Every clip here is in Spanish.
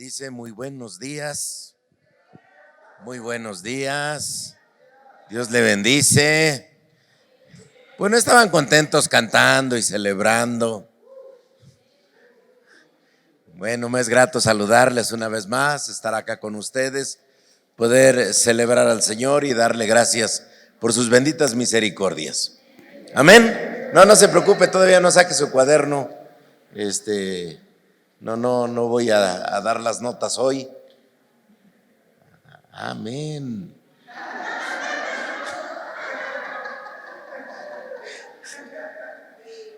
bendice. Muy buenos días. Muy buenos días. Dios le bendice. Bueno, estaban contentos cantando y celebrando. Bueno, me es grato saludarles una vez más, estar acá con ustedes, poder celebrar al Señor y darle gracias por sus benditas misericordias. Amén. No se preocupe, todavía no saque su cuaderno. No voy a dar las notas hoy. Amén.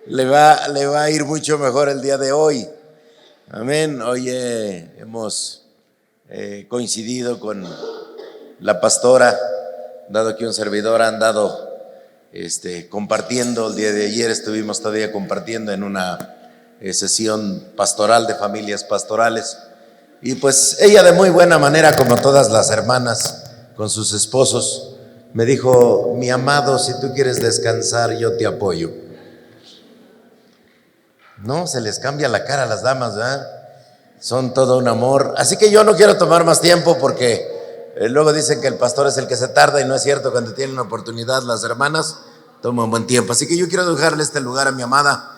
Le va a ir mucho mejor el día de hoy. Amén. Hoy hemos coincidido con la pastora, dado que un servidor ha andado compartiendo. El día de ayer estuvimos todavía compartiendo en una sesión pastoral de familias pastorales, y pues ella de muy buena manera, como todas las hermanas con sus esposos, me dijo: mi amado, si tú quieres descansar, yo te apoyo. No, se les cambia la cara a las damas, ¿verdad? Son todo un amor. Así que yo no quiero tomar más tiempo, porque luego dicen que el pastor es el que se tarda, y no es cierto. Cuando tienen una oportunidad las hermanas toman buen tiempo. Así que yo quiero dejarle este lugar a mi amada.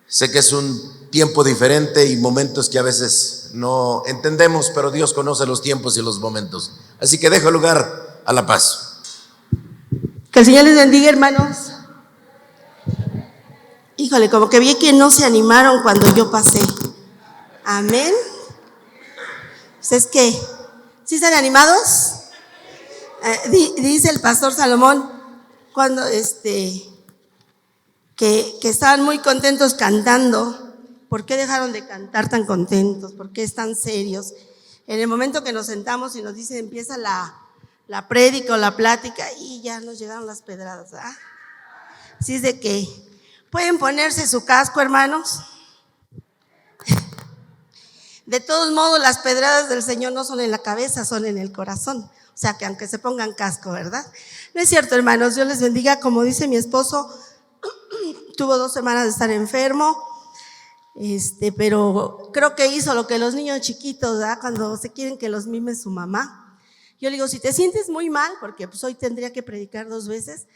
Sé que es un tiempo diferente y momentos que a veces no entendemos, pero Dios conoce los tiempos y los momentos. Así que dejo lugar a la paz. Que el Señor les bendiga, hermanos. Híjole, como que vi que no se animaron cuando yo pasé. Amén. ¿Ustedes qué? ¿Sí están animados? Dice el pastor Salomón cuando que estaban muy contentos cantando. ¿Por qué dejaron de cantar tan contentos? ¿Por qué están serios? En el momento que nos sentamos y nos dice empieza la prédica o la plática, y ya nos llegaron las pedradas, ¿verdad? Así es de que pueden ponerse su casco, hermanos. De todos modos, las pedradas del Señor no son en la cabeza, son en el corazón. O sea, que aunque se pongan casco, ¿verdad? No es cierto, hermanos. Dios les bendiga. Como dice mi esposo, tuvo 2 semanas de estar enfermo, pero creo que hizo lo que los niños chiquitos, ¿verdad? Cuando se quieren que los mime su mamá. Yo le digo, si te sientes muy mal, porque pues hoy tendría que predicar 2 veces,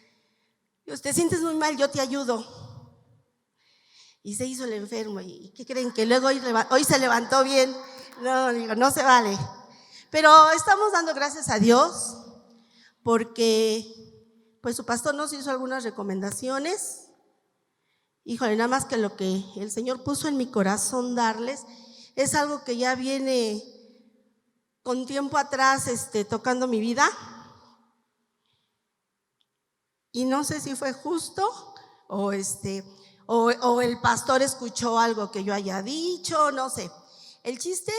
si te sientes muy mal, yo te ayudo. Y se hizo el enfermo. ¿Y qué creen? Que luego hoy se levantó bien. No, digo, no se vale. Pero estamos dando gracias a Dios porque pues su pastor nos hizo algunas recomendaciones. Híjole, nada más que lo que el Señor puso en mi corazón darles es algo que ya viene con tiempo atrás tocando mi vida. Y no sé si fue justo o el pastor escuchó algo que yo haya dicho, no sé. El chiste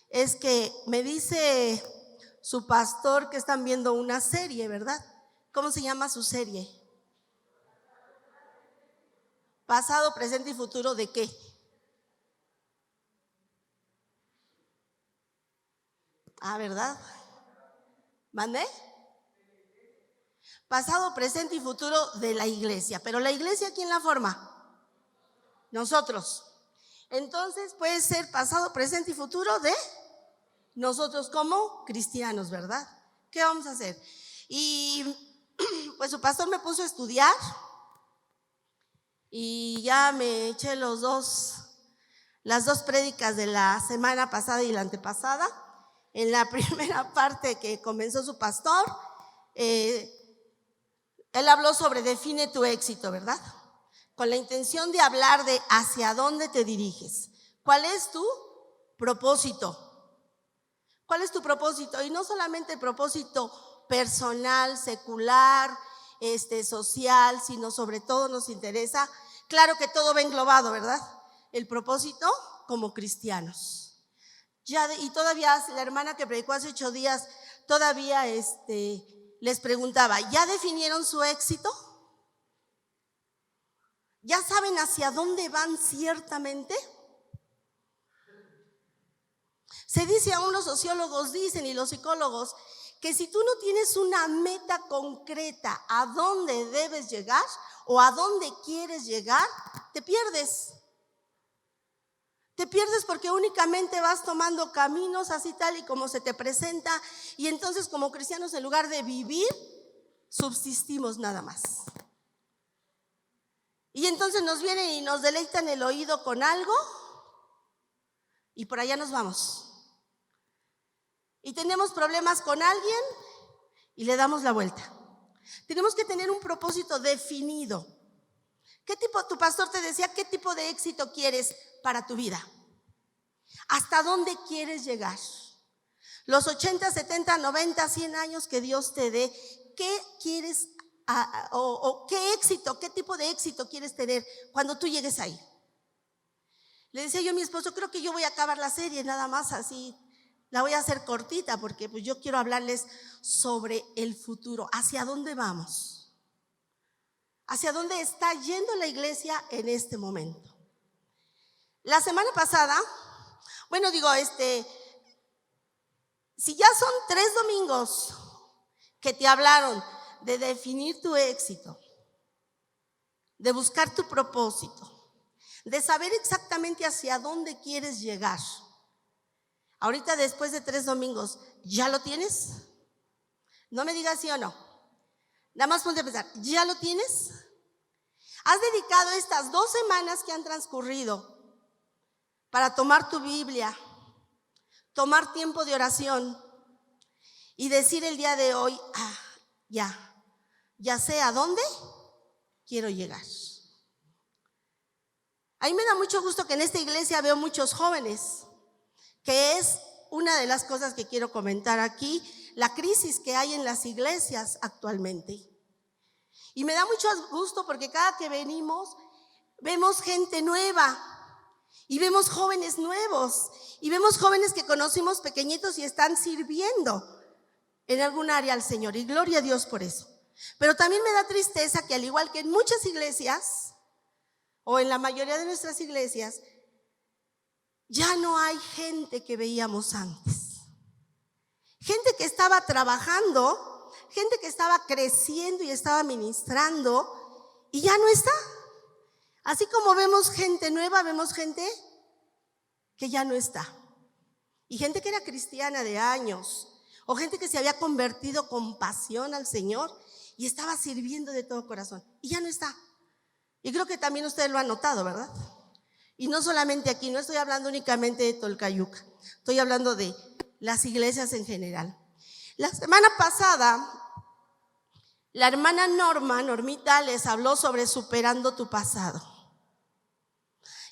es que me dice su pastor que están viendo una serie, ¿verdad? ¿Cómo se llama su serie? Pasado, presente y futuro, ¿de qué? ¿Verdad? ¿Mandé? Pasado, presente y futuro de la iglesia. Pero la iglesia, ¿quién la forma? Nosotros. Entonces puede ser pasado, presente y futuro de nosotros como cristianos, ¿verdad? ¿Qué vamos a hacer? Y pues su pastor me puso a estudiar y ya me eché las dos prédicas de la semana pasada y la antepasada. En la primera parte que comenzó su pastor, él habló sobre define tu éxito, ¿verdad? Con la intención de hablar de hacia dónde te diriges. ¿Cuál es tu propósito? ¿Cuál es tu propósito? Y no solamente el propósito personal, secular, social, sino sobre todo nos interesa, claro que todo va englobado, ¿verdad? El propósito como cristianos. Y todavía la hermana que predicó hace 8 días, todavía les preguntaba, ¿ya definieron su éxito? ¿Ya saben hacia dónde van ciertamente? Se dice, aún los sociólogos dicen y los psicólogos, que si tú no tienes una meta concreta a dónde debes llegar o a dónde quieres llegar, te pierdes. Te pierdes porque únicamente vas tomando caminos así tal y como se te presenta, y entonces como cristianos en lugar de vivir, subsistimos nada más. Y entonces nos vienen y nos deleitan el oído con algo y por allá nos vamos. Y tenemos problemas con alguien y le damos la vuelta. Tenemos que tener un propósito definido. ¿Qué tipo, tu pastor te decía, qué tipo de éxito quieres para tu vida? ¿Hasta dónde quieres llegar? Los 80, 70, 90, 100 años que Dios te dé, ¿qué quieres o qué éxito, qué tipo de éxito quieres tener cuando tú llegues ahí? Le decía yo a mi esposo, creo que yo voy a acabar la serie nada más así, la voy a hacer cortita porque pues yo quiero hablarles sobre el futuro, hacia dónde vamos, hacia dónde está yendo la iglesia en este momento. La semana pasada, si ya son 3 domingos que te hablaron de definir tu éxito, de buscar tu propósito, de saber exactamente hacia dónde quieres llegar. Ahorita después de 3 domingos, ¿ya lo tienes? No me digas sí o no. Nada más ponte a pensar, ¿ya lo tienes? ¿Has dedicado estas 2 semanas que han transcurrido para tomar tu Biblia, tomar tiempo de oración y decir el día de hoy, ya sé a dónde quiero llegar? A mí me da mucho gusto que en esta iglesia veo muchos jóvenes, que es una de las cosas que quiero comentar aquí, la crisis que hay en las iglesias actualmente. Y me da mucho gusto porque cada que venimos vemos gente nueva y vemos jóvenes nuevos y vemos jóvenes que conocimos pequeñitos y están sirviendo en algún área al Señor, y gloria a Dios por eso. Pero también me da tristeza que al igual que en muchas iglesias o en la mayoría de nuestras iglesias, ya no hay gente que veíamos antes. Gente que estaba trabajando, gente que estaba creciendo y estaba ministrando, y ya no está. Así como vemos gente nueva, vemos gente que ya no está. Y gente que era cristiana de años, o gente que se había convertido con pasión al Señor y estaba sirviendo de todo corazón, y ya no está. Y creo que también ustedes lo han notado, ¿verdad? Y no solamente aquí, no estoy hablando únicamente de Tolcayuca, estoy hablando de las iglesias en general. La semana pasada, la hermana Normita les habló sobre superando tu pasado.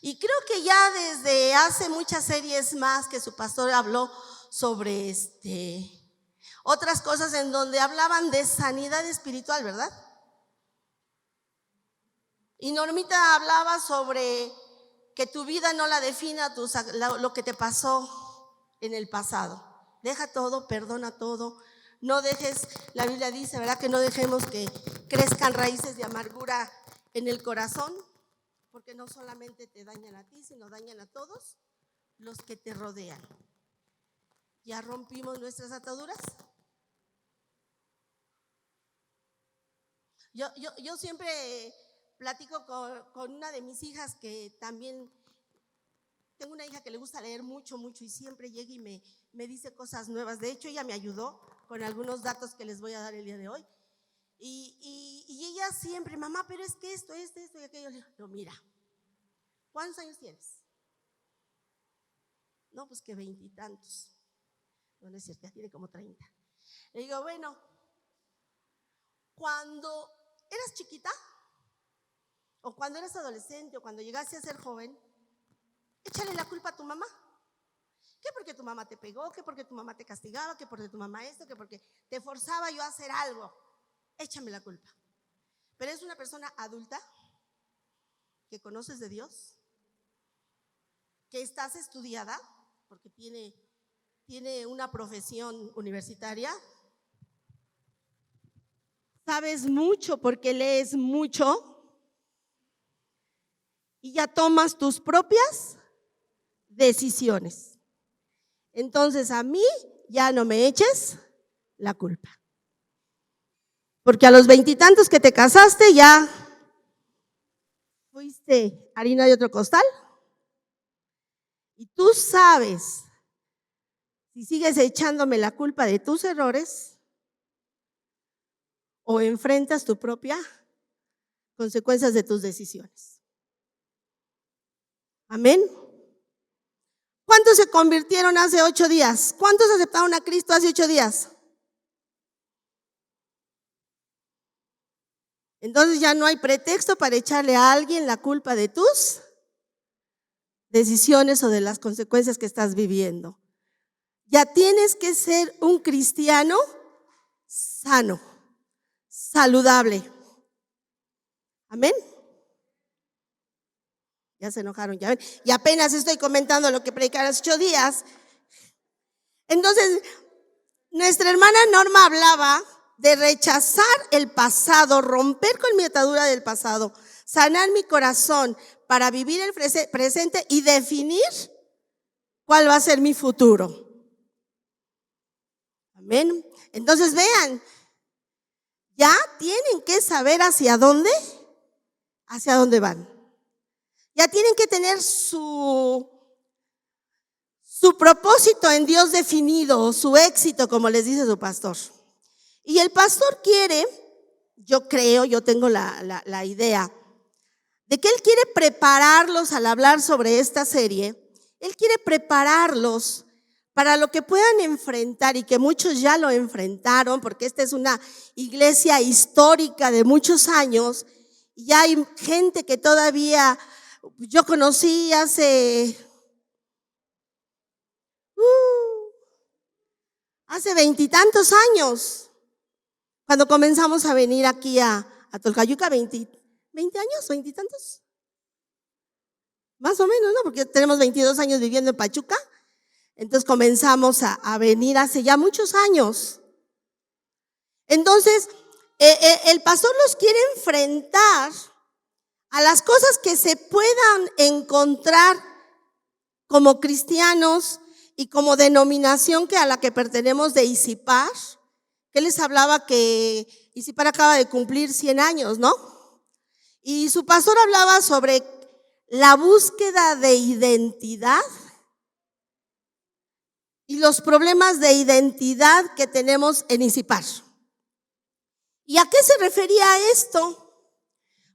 Y creo que ya desde hace muchas series más que su pastor habló sobre otras cosas en donde hablaban de sanidad espiritual, ¿verdad? Y Normita hablaba sobre que tu vida no la defina lo que te pasó en el pasado. Deja todo, perdona todo. No dejes, la Biblia dice, ¿verdad?, que no dejemos que crezcan raíces de amargura en el corazón, porque no solamente te dañan a ti, sino dañan a todos los que te rodean. ¿Ya rompimos nuestras ataduras? Yo siempre platico con una de mis hijas que también, tengo una hija que le gusta leer mucho, mucho, y siempre llega y me dice cosas nuevas. De hecho, ella me ayudó con algunos datos que les voy a dar el día de hoy. Y ella siempre, mamá, pero es que esto y aquello. Le digo, mira, ¿cuántos años tienes? No, pues que 20 y tantos. No es cierto, ya tiene como 30. Le digo, bueno, cuando eras chiquita, o cuando eras adolescente, o cuando llegaste a ser joven, échale la culpa a tu mamá. ¿Qué porque tu mamá te pegó? ¿Qué porque tu mamá te castigaba? ¿Qué porque tu mamá esto? ¿Qué porque te forzaba yo a hacer algo? Échame la culpa. Pero es una persona adulta que conoces de Dios, que estás estudiada porque tiene una profesión universitaria, sabes mucho porque lees mucho y ya tomas tus propias decisiones. Entonces a mí ya no me eches la culpa, porque a los 20 y tantos que te casaste ya fuiste harina de otro costal y tú sabes si sigues echándome la culpa de tus errores o enfrentas tu propia consecuencias de tus decisiones. Amén. ¿Cuántos se convirtieron hace 8 días? ¿Cuántos aceptaron a Cristo hace 8 días? Entonces ya no hay pretexto para echarle a alguien la culpa de tus decisiones o de las consecuencias que estás viviendo. Ya tienes que ser un cristiano sano, saludable. Amén. Ya se enojaron, ya ven. Y apenas estoy comentando lo que predicaron hace 8 días. Entonces, nuestra hermana Norma hablaba de rechazar el pasado, romper con mi atadura del pasado, sanar mi corazón para vivir el presente y definir cuál va a ser mi futuro. Amén. Entonces vean, ya tienen que saber hacia dónde van. Ya tienen que tener su propósito en Dios definido, su éxito, como les dice su pastor. Y el pastor quiere, yo creo, yo tengo la idea, de que él quiere prepararlos al hablar sobre esta serie. Él quiere prepararlos para lo que puedan enfrentar y que muchos ya lo enfrentaron, porque esta es una iglesia histórica de muchos años y ya hay gente que todavía yo conocí hace 20 y tantos años, cuando comenzamos a venir aquí a Tolcayuca, 20 años, 20 y tantos, más o menos, ¿no? Porque tenemos 22 años viviendo en Pachuca, entonces comenzamos a venir hace ya muchos años. Entonces, el pastor los quiere enfrentar a las cosas que se puedan encontrar como cristianos y como denominación a la que pertenecemos de ICIPAR, que les hablaba que ICIPAR acaba de cumplir 100 años, ¿no? Y su pastor hablaba sobre la búsqueda de identidad y los problemas de identidad que tenemos en ICIPAR. ¿Y a qué se refería a esto?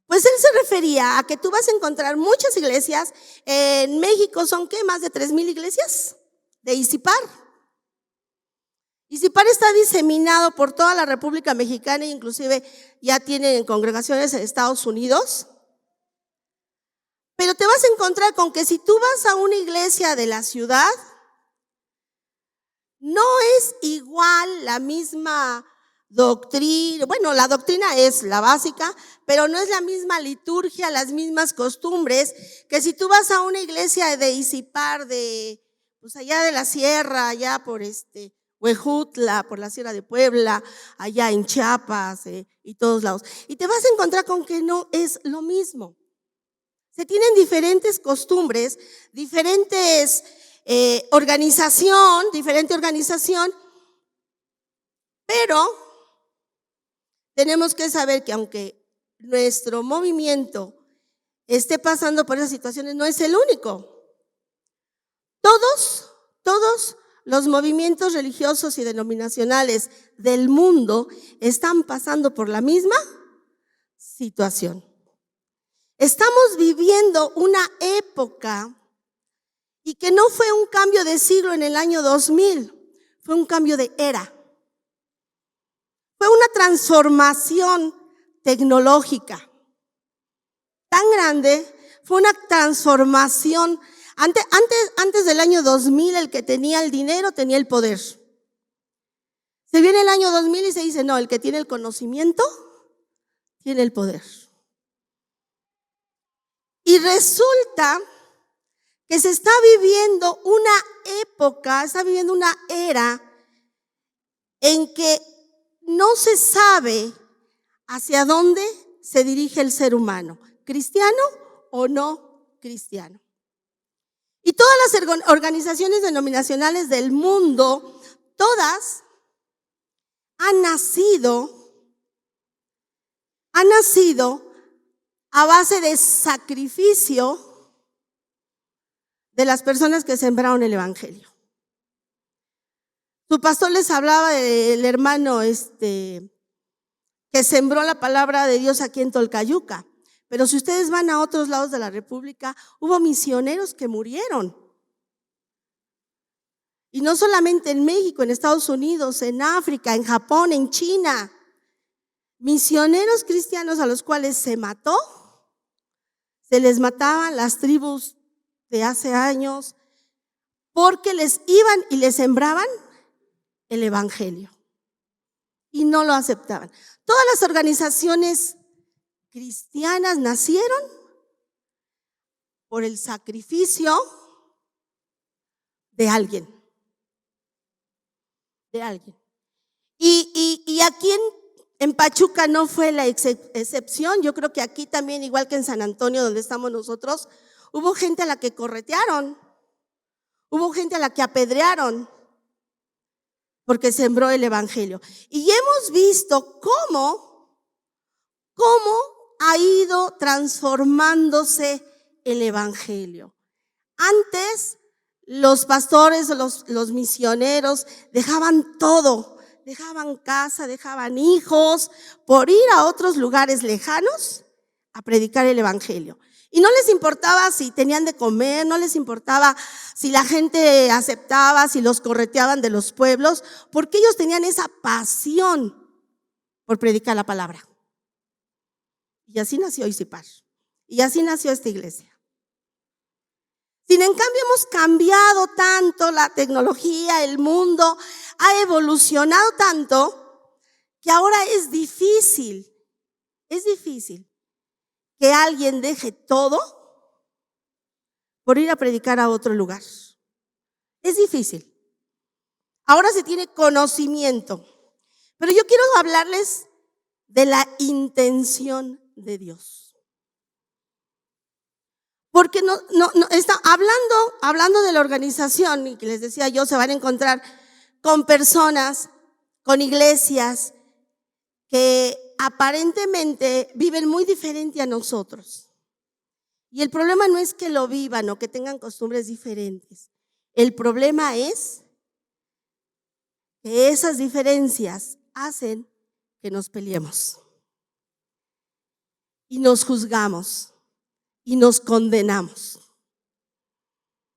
Pues él se refería a que tú vas a encontrar muchas iglesias. En México son, ¿qué? Más de 3,000 iglesias de ICIPAR. ICIPAR está diseminado por toda la República Mexicana e inclusive ya tienen congregaciones en Estados Unidos. Pero te vas a encontrar con que si tú vas a una iglesia de la ciudad, no es igual la misma doctrina. Bueno, la doctrina es la básica, pero no es la misma liturgia, las mismas costumbres, que si tú vas a una iglesia de ICIPAR, pues allá de la sierra, allá por Huejutla, por la Sierra de Puebla, allá en Chiapas, y todos lados. Y te vas a encontrar con que no es lo mismo. Se tienen diferentes costumbres, diferente organización, pero tenemos que saber que aunque nuestro movimiento esté pasando por esas situaciones, no es el único. Todos los movimientos religiosos y denominacionales del mundo están pasando por la misma situación. Estamos viviendo una época y que no fue un cambio de siglo en el año 2000, fue un cambio de era. Fue una transformación tecnológica tan grande, fue una transformación. Antes del año 2000, el que tenía el dinero tenía el poder. Se viene el año 2000 y se dice, no, el que tiene el conocimiento tiene el poder. Y resulta que se está viviendo una época, una era en que no se sabe hacia dónde se dirige el ser humano, cristiano o no cristiano. Y todas las organizaciones denominacionales del mundo, todas han nacido a base de sacrificio, de las personas que sembraron el evangelio. Su pastor les hablaba del hermano que sembró la palabra de Dios aquí en Tolcayuca. Pero si ustedes van a otros lados de la República, hubo misioneros que murieron. Y no solamente en México, en Estados Unidos, en África, en Japón, en China. Misioneros cristianos a los cuales se mató, se les mataban las tribus de hace años, porque les iban y les sembraban el evangelio. Y no lo aceptaban. Todas las organizaciones cristianas nacieron por el sacrificio de alguien. Y aquí en Pachuca no fue la excepción. Yo creo que aquí también, igual que en San Antonio, donde estamos nosotros, hubo gente a la que corretearon, hubo gente a la que apedrearon, porque sembró el evangelio. Y hemos visto cómo ha ido transformándose el evangelio. Antes, los pastores, los misioneros dejaban todo, dejaban casa, dejaban hijos, por ir a otros lugares lejanos a predicar el evangelio. Y no les importaba si tenían de comer, no les importaba si la gente aceptaba, si los correteaban de los pueblos, porque ellos tenían esa pasión por predicar la palabra. Y así nació Isipar. Y así nació esta iglesia. Sin en cambio, hemos cambiado tanto la tecnología, el mundo ha evolucionado tanto que ahora es difícil que alguien deje todo por ir a predicar a otro lugar. Es difícil. Ahora se tiene conocimiento. Pero yo quiero hablarles de la intención de Dios. Porque no está hablando de la organización, y que les decía yo, se van a encontrar con personas, con iglesias que aparentemente viven muy diferente a nosotros. Y el problema no es que lo vivan o que tengan costumbres diferentes. El problema es que esas diferencias hacen que nos peleemos y nos juzgamos y nos condenamos.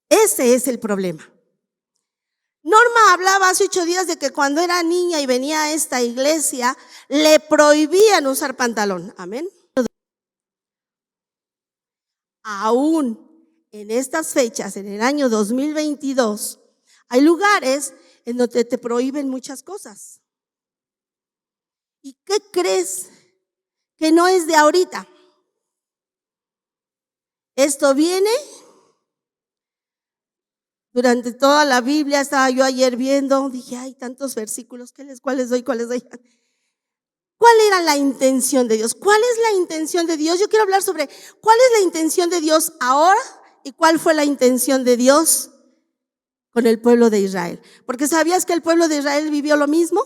Ese es el problema. Norma hablaba hace 8 días de que cuando era niña y venía a esta iglesia, le prohibían usar pantalón. Amén. Aún en estas fechas, en el año 2022, hay lugares en donde te prohíben muchas cosas. ¿Y qué crees? Que no es de ahorita. Esto viene durante toda la Biblia. Estaba yo ayer viendo, dije, hay tantos versículos, ¿cuáles doy? ¿Cuál era la intención de Dios? ¿Cuál es la intención de Dios? Yo quiero hablar sobre cuál es la intención de Dios ahora y cuál fue la intención de Dios con el pueblo de Israel. Porque ¿sabías que el pueblo de Israel vivió lo mismo?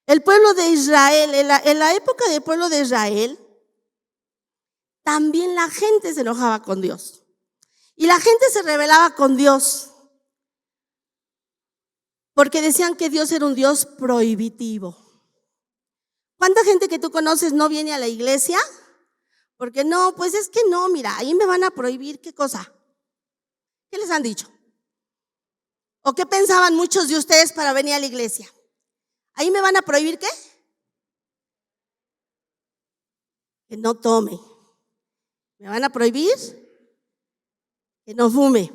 El pueblo de Israel, en la época del pueblo de Israel, también la gente se enojaba con Dios. Y la gente se rebelaba con Dios. Porque decían que Dios era un Dios prohibitivo. ¿Cuánta gente que tú conoces no viene a la iglesia? Porque no, pues es que no, mira, ahí me van a prohibir, ¿qué cosa? ¿Qué les han dicho? ¿O qué pensaban muchos de ustedes para venir a la iglesia? ¿Ahí me van a prohibir qué? Que no tome. ¿Me van a prohibir? Que no fume.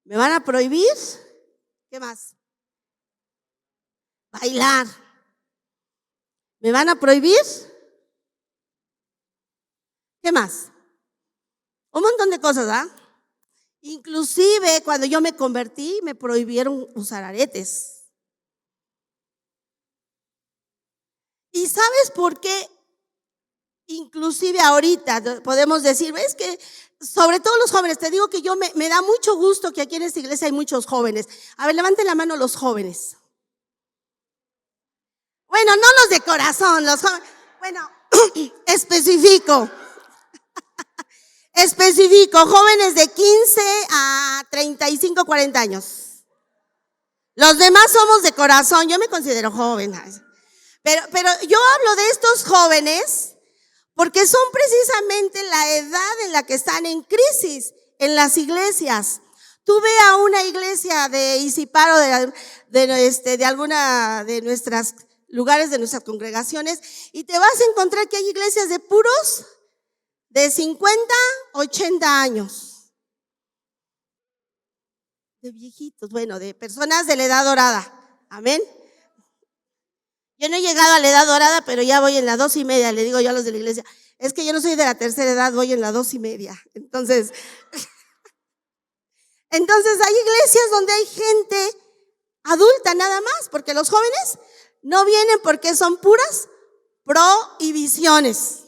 ¿Me van a prohibir? ¿Qué más? Bailar. ¿Me van a prohibir? ¿Qué más? Un montón de cosas, ¿ah? Inclusive cuando yo me convertí me prohibieron usar aretes. ¿Y sabes por qué? Inclusive ahorita podemos decir, ves que sobre todo los jóvenes, te digo que yo me da mucho gusto que aquí en esta iglesia hay muchos jóvenes. A ver, levanten la mano los jóvenes. Bueno, no los de corazón, los jóvenes. Bueno, especifico. Especifico, jóvenes de 15 a 35, 40 años. Los demás somos de corazón, yo me considero joven. Pero yo hablo de estos jóvenes porque son precisamente la edad en la que están en crisis en las iglesias. Tú ve a una iglesia de Iziparo, de alguna de nuestras lugares, de nuestras congregaciones, y te vas a encontrar que hay iglesias de puros de 50, 80 años. De viejitos, bueno, de personas de la edad dorada. Amén. Yo no he llegado a la edad dorada, pero ya voy en la 2:30, le digo yo a los de la iglesia. Es que yo no soy de la tercera edad, voy en la 2:30. Entonces hay iglesias donde hay gente adulta nada más, porque los jóvenes no vienen porque son puras prohibiciones.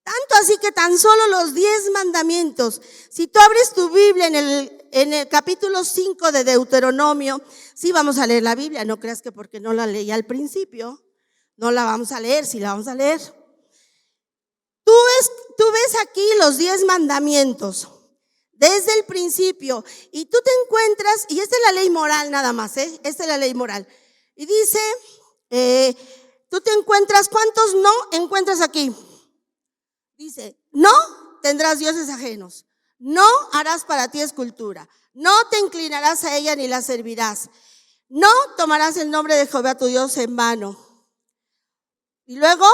Tanto así que tan solo los 10 mandamientos, si tú abres tu Biblia en el capítulo 5 de Deuteronomio, sí vamos a leer la Biblia, no creas que porque no la leí al principio, no la vamos a leer, sí la vamos a leer. Tú ves aquí los 10 mandamientos, desde el principio, y tú te encuentras, y esta es la ley moral nada más, esta es la ley moral, y dice, tú te encuentras, ¿cuántos no encuentras aquí? Dice, no tendrás dioses ajenos, no harás para ti escultura, no te inclinarás a ella ni la servirás, no tomarás el nombre de Jehová tu Dios en vano. Y luego,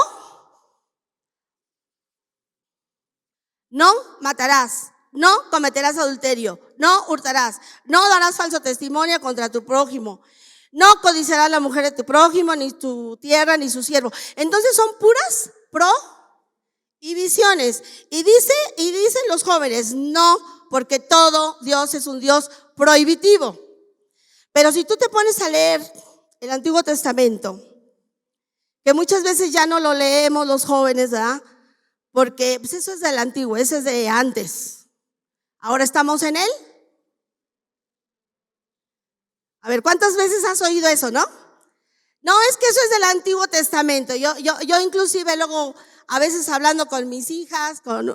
no matarás, no cometerás adulterio, no hurtarás, no darás falso testimonio contra tu prójimo, no codiciarás la mujer de tu prójimo, ni tu tierra, ni su siervo. Entonces son puras prohibiciones. Y dicen los jóvenes, no, porque todo Dios es un Dios prohibitivo. Pero si tú te pones a leer el Antiguo Testamento, que muchas veces ya no lo leemos los jóvenes, ¿verdad? Porque pues eso es del antiguo, ese es de antes. Ahora estamos en él. A ver, ¿cuántas veces has oído eso, no? No, es que eso es del Antiguo Testamento. Yo inclusive luego, a veces hablando con mis hijas, con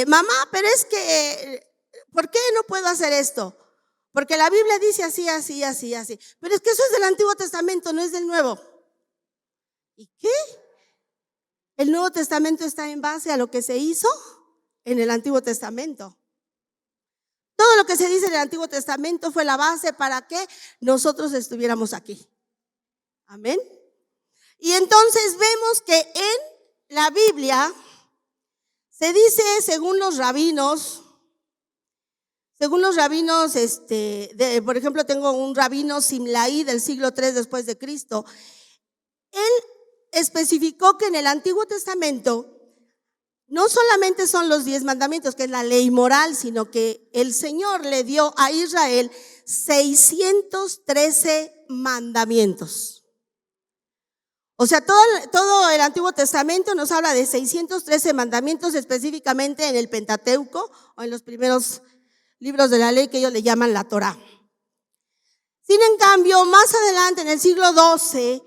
mamá, pero es que, ¿por qué no puedo hacer esto? Porque la Biblia dice así, así, así, así. Pero es que eso es del Antiguo Testamento, no es del Nuevo. ¿Y qué? El Nuevo Testamento está en base a lo que se hizo en el Antiguo Testamento. Todo lo que se dice en el Antiguo Testamento fue la base para que nosotros estuviéramos aquí. Amén. Y entonces vemos que en la Biblia se dice, según los rabinos, por ejemplo, tengo un rabino Simlaí del siglo III después de Cristo. Él especificó que en el Antiguo Testamento no solamente son los 10 mandamientos, que es la ley moral, sino que el Señor le dio a Israel 613 mandamientos. O sea, todo el Antiguo Testamento nos habla de 613 mandamientos, específicamente en el Pentateuco o en los primeros libros de la ley que ellos le llaman la Torá. Sin en cambio, más adelante, en el siglo XII,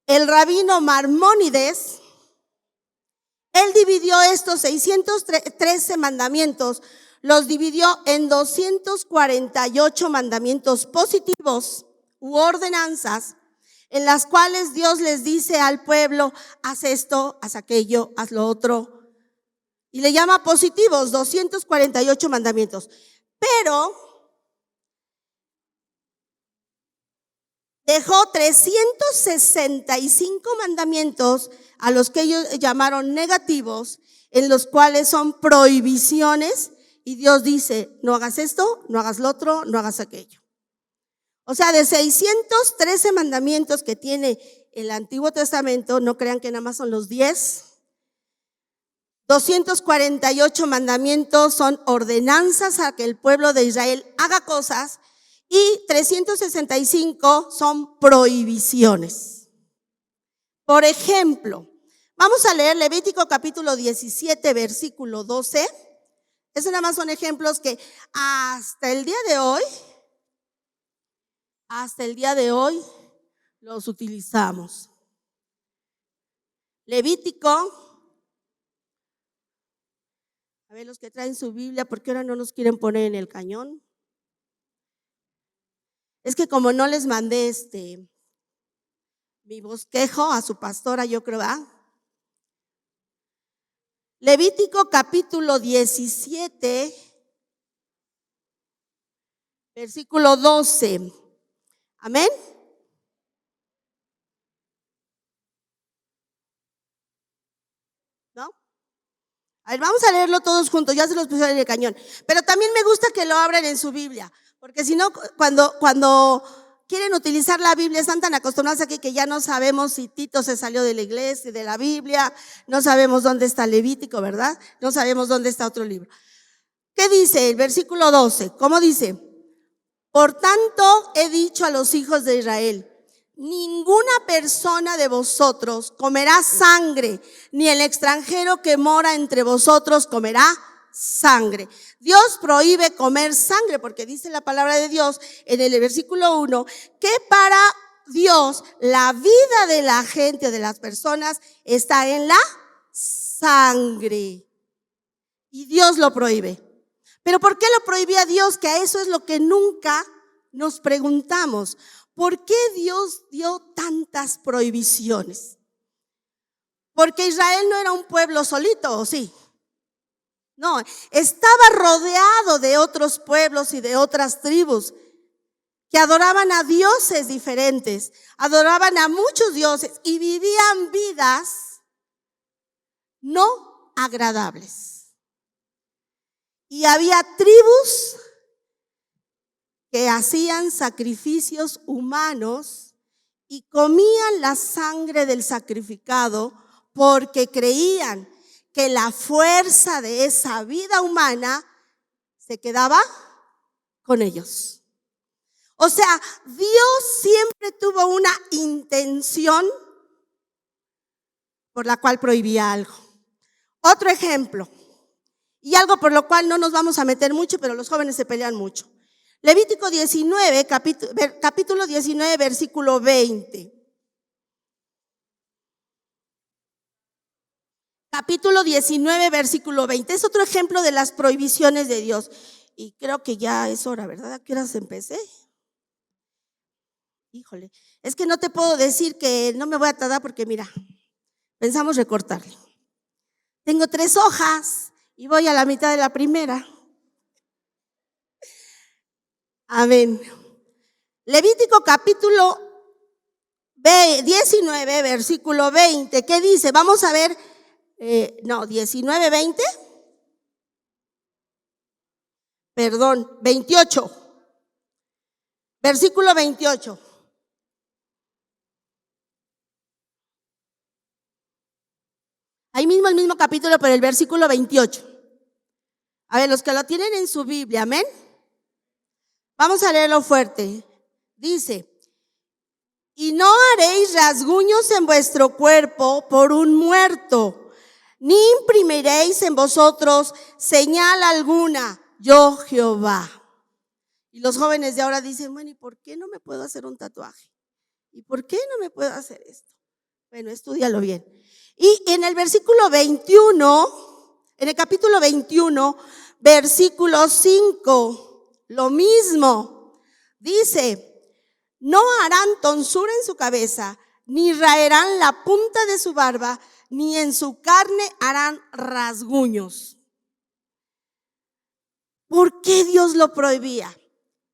el rabino Marmónides, él dividió estos 613 mandamientos, los dividió en 248 mandamientos positivos u ordenanzas, en las cuales Dios les dice al pueblo, haz esto, haz aquello, haz lo otro. Y le llama positivos, 248 mandamientos. Pero dejó 365 mandamientos a los que ellos llamaron negativos, en los cuales son prohibiciones, y Dios dice, no hagas esto, no hagas lo otro, no hagas aquello. O sea, de 613 mandamientos que tiene el Antiguo Testamento, no crean que nada más son los 10. 248 mandamientos son ordenanzas a que el pueblo de Israel haga cosas, y 365 son prohibiciones. Por ejemplo, vamos a leer Levítico capítulo 17, versículo 12. Esos nada más son ejemplos que hasta el día de hoy los utilizamos. Levítico A ver, los que traen su Biblia, ¿por qué ahora no nos quieren poner en el cañón? Es que como no les mandé mi bosquejo a su pastora, yo creo, ¿verdad? Levítico capítulo 17, versículo 12. Amén. ¿No? A ver, vamos a leerlo todos juntos, ya se los puse en el cañón. Pero también me gusta que lo abran en su Biblia, porque si no, cuando quieren utilizar la Biblia, están tan acostumbrados aquí que ya no sabemos si Tito se salió de la iglesia, de la Biblia, no sabemos dónde está Levítico, ¿verdad? No sabemos dónde está otro libro. ¿Qué dice el versículo 12? ¿Cómo dice? Por tanto he dicho a los hijos de Israel, ninguna persona de vosotros comerá sangre, ni el extranjero que mora entre vosotros comerá sangre. Dios prohíbe comer sangre porque dice la palabra de Dios en el versículo 1 que para Dios la vida de la gente, de las personas, está en la sangre. Y Dios lo prohíbe. ¿Pero por qué lo prohibía Dios? Que a eso es lo que nunca nos preguntamos. ¿Por qué Dios dio tantas prohibiciones? Porque Israel no era un pueblo solito, ¿o sí? No, estaba rodeado de otros pueblos y de otras tribus que adoraban a dioses diferentes, adoraban a muchos dioses y vivían vidas no agradables. Y había tribus que hacían sacrificios humanos y comían la sangre del sacrificado porque creían que la fuerza de esa vida humana se quedaba con ellos. O sea, Dios siempre tuvo una intención por la cual prohibía algo. Otro ejemplo, y algo por lo cual no nos vamos a meter mucho, pero los jóvenes se pelean mucho. Levítico 19, capítulo 19, versículo 20. Capítulo 19, versículo 20. Es otro ejemplo de las prohibiciones de Dios. Y creo que ya es hora, ¿verdad? ¿A qué horas empecé? Híjole, es que no te puedo decir que no me voy a tardar porque mira, pensamos recortarle. Tengo 3 hojas y voy a la mitad de la primera. Amén. Levítico capítulo 19, versículo 20. ¿Qué dice? Vamos a ver. 19, 20. Perdón, 28. Versículo 28. Ahí mismo el mismo capítulo, pero el versículo 28. A ver, los que lo tienen en su Biblia, amén. Vamos a leerlo fuerte. Dice, y no haréis rasguños en vuestro cuerpo por un muerto, ni imprimiréis en vosotros señal alguna, yo Jehová. Y los jóvenes de ahora dicen, bueno, ¿y por qué no me puedo hacer un tatuaje? ¿Y por qué no me puedo hacer esto? Bueno, estúdialo bien. Y en el versículo 21, en el capítulo 21, versículo 5, lo mismo. Dice, no harán tonsura en su cabeza, ni raerán la punta de su barba, ni en su carne harán rasguños. ¿Por qué Dios lo prohibía?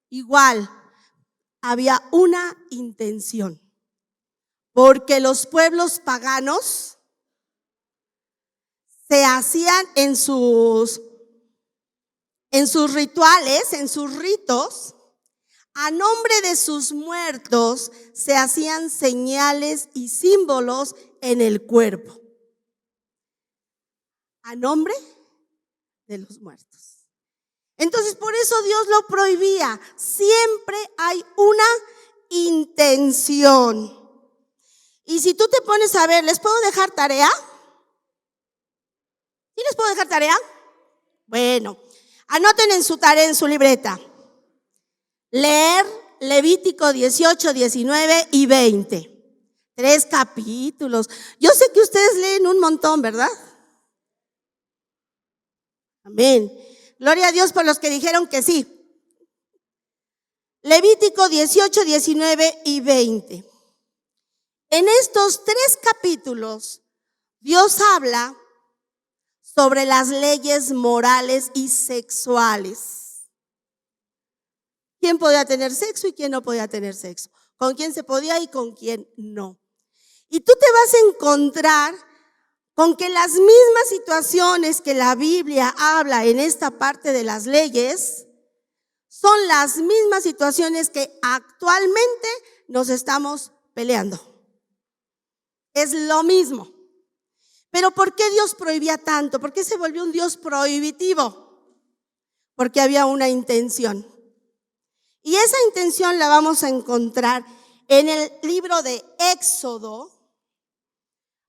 Igual, había una intención. Porque los pueblos paganos se hacían en sus rituales, en sus ritos, a nombre de sus muertos se hacían señales y símbolos en el cuerpo. A nombre de los muertos. Entonces, por eso Dios lo prohibía. Siempre hay una intención. Y si tú te pones a ver, ¿les puedo dejar tarea? ¿Sí les puedo dejar tarea? Bueno, anoten en su tarea, en su libreta. Leer Levítico 18, 19 y 20. 3 capítulos. Yo sé que ustedes leen un montón, ¿verdad? Amén. Gloria a Dios por los que dijeron que sí. Levítico 18, 19 y 20. En estos 3 capítulos, Dios habla sobre las leyes morales y sexuales. ¿Quién podía tener sexo y quién no podía tener sexo? ¿Con quién se podía y con quién no? Y tú te vas a encontrar con que las mismas situaciones que la Biblia habla en esta parte de las leyes son las mismas situaciones que actualmente nos estamos peleando. Es lo mismo. Pero ¿por qué Dios prohibía tanto? ¿Por qué se volvió un Dios prohibitivo? Porque había una intención. Y esa intención la vamos a encontrar en el libro de Éxodo,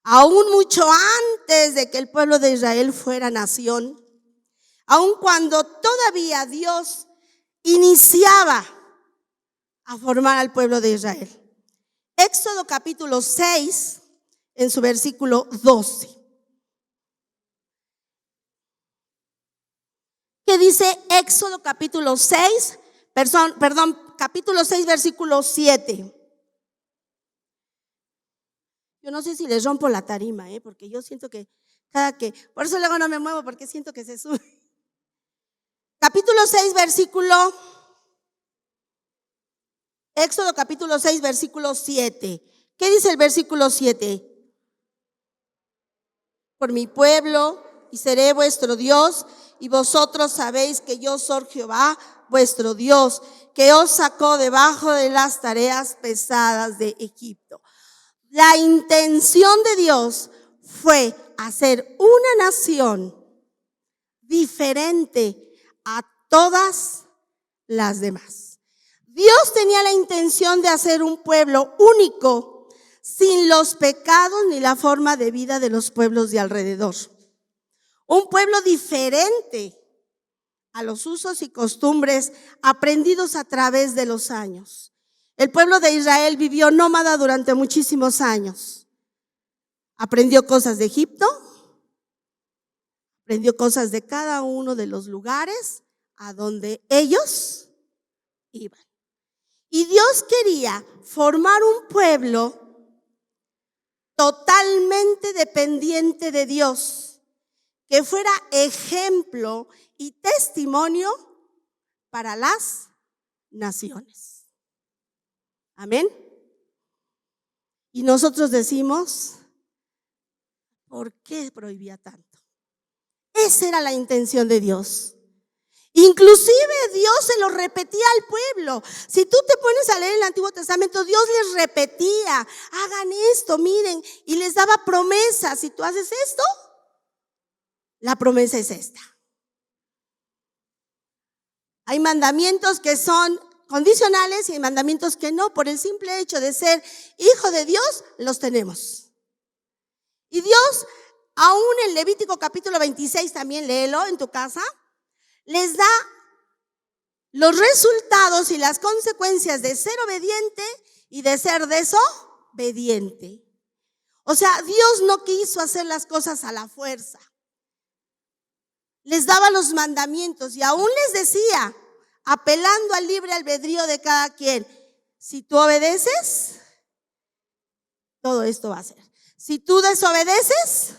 aún mucho antes de que el pueblo de Israel fuera nación, aun cuando todavía Dios iniciaba a formar al pueblo de Israel. Éxodo capítulo 6, en su versículo 12. ¿Qué dice Éxodo capítulo 6? Capítulo 6, versículo 7. Yo no sé si les rompo la tarima, porque yo siento que por eso luego no me muevo, porque siento que se sube. Capítulo 6, Éxodo capítulo 6, versículo 7. ¿Qué dice el versículo 7? Por mi pueblo, y seré vuestro Dios, y vosotros sabéis que yo soy Jehová, vuestro Dios, que os sacó debajo de las tareas pesadas de Egipto. La intención de Dios fue hacer una nación diferente a todas las demás. Dios tenía la intención de hacer un pueblo único, sin los pecados ni la forma de vida de los pueblos de alrededor. Un pueblo diferente a los usos y costumbres aprendidos a través de los años. El pueblo de Israel vivió nómada durante muchísimos años. Aprendió cosas de Egipto, aprendió cosas de cada uno de los lugares a donde ellos iban. Y Dios quería formar un pueblo totalmente dependiente de Dios, que fuera ejemplo y testimonio para las naciones. Amén. Y nosotros decimos, ¿por qué prohibía tanto? Esa era la intención de Dios. Inclusive Dios se lo repetía al pueblo. Si tú te pones a leer el Antiguo Testamento, Dios les repetía, hagan esto, miren, y les daba promesas. Si tú haces esto, la promesa es esta. Hay mandamientos que son condicionales y hay mandamientos que no. Por el simple hecho de ser hijo de Dios, los tenemos. Y Dios, aún en Levítico capítulo 26, también léelo en tu casa, les da los resultados y las consecuencias de ser obediente y de ser desobediente. O sea, Dios no quiso hacer las cosas a la fuerza. Les daba los mandamientos y aún les decía, apelando al libre albedrío de cada quien, si tú obedeces, todo esto va a ser. Si tú desobedeces,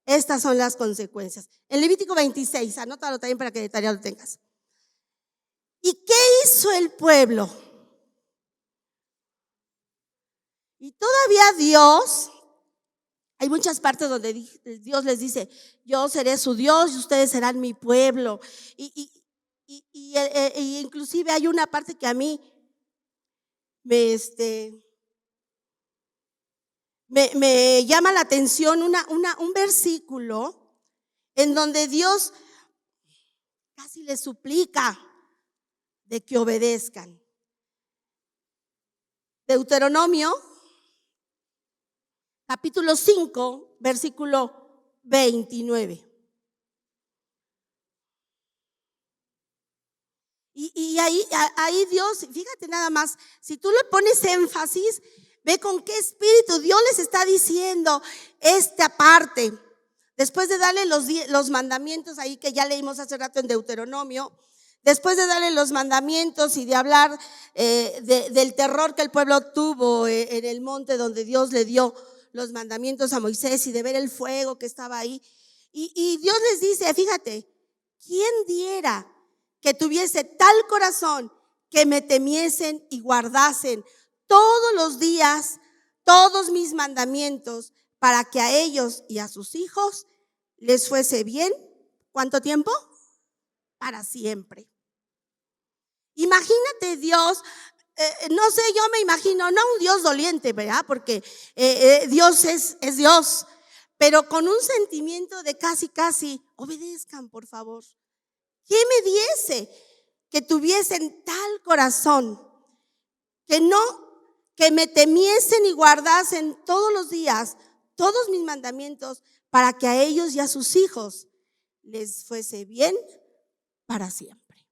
estas son las consecuencias. En Levítico 26, anótalo también para que de tarea lo tengas. ¿Y qué hizo el pueblo? Y todavía Dios, hay muchas partes donde Dios les dice, yo seré su Dios y ustedes serán mi pueblo. Y inclusive hay una parte que a mí me llama la atención, un versículo en donde Dios casi les suplica de que obedezcan. Deuteronomio, capítulo 5, versículo 29. Y ahí Dios, fíjate nada más, si tú le pones énfasis, ve con qué espíritu Dios les está diciendo esta parte. después de darle los mandamientos ahí que ya leímos hace rato en Deuteronomio, después de darle los mandamientos y de hablar del terror que el pueblo tuvo en el monte donde Dios le dio los mandamientos a Moisés y de ver el fuego que estaba ahí, y Dios les dice, fíjate, ¿quién diera que tuviese tal corazón que me temiesen y guardasen todos los días todos mis mandamientos para que a ellos y a sus hijos les fuese bien? ¿Cuánto tiempo? Para siempre. Imagínate Dios, no sé, yo me imagino, no un Dios doliente, ¿verdad? Porque Dios es Dios, pero con un sentimiento de casi, obedezcan por favor. ¿Qué me diese que tuviesen tal corazón que me temiesen y guardasen todos los días todos mis mandamientos para que a ellos y a sus hijos les fuese bien para siempre?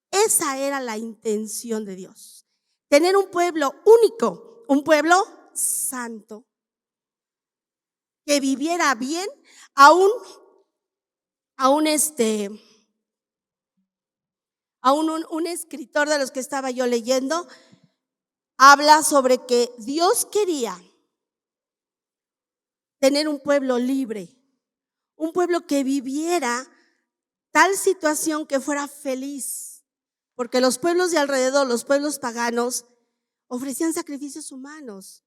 Esa era la intención de Dios. Tener un pueblo único, un pueblo santo, que viviera bien, aún un escritor de los que estaba yo leyendo habla sobre que Dios quería tener un pueblo libre, un pueblo que viviera tal situación que fuera feliz, porque los pueblos de alrededor, los pueblos paganos, ofrecían sacrificios humanos,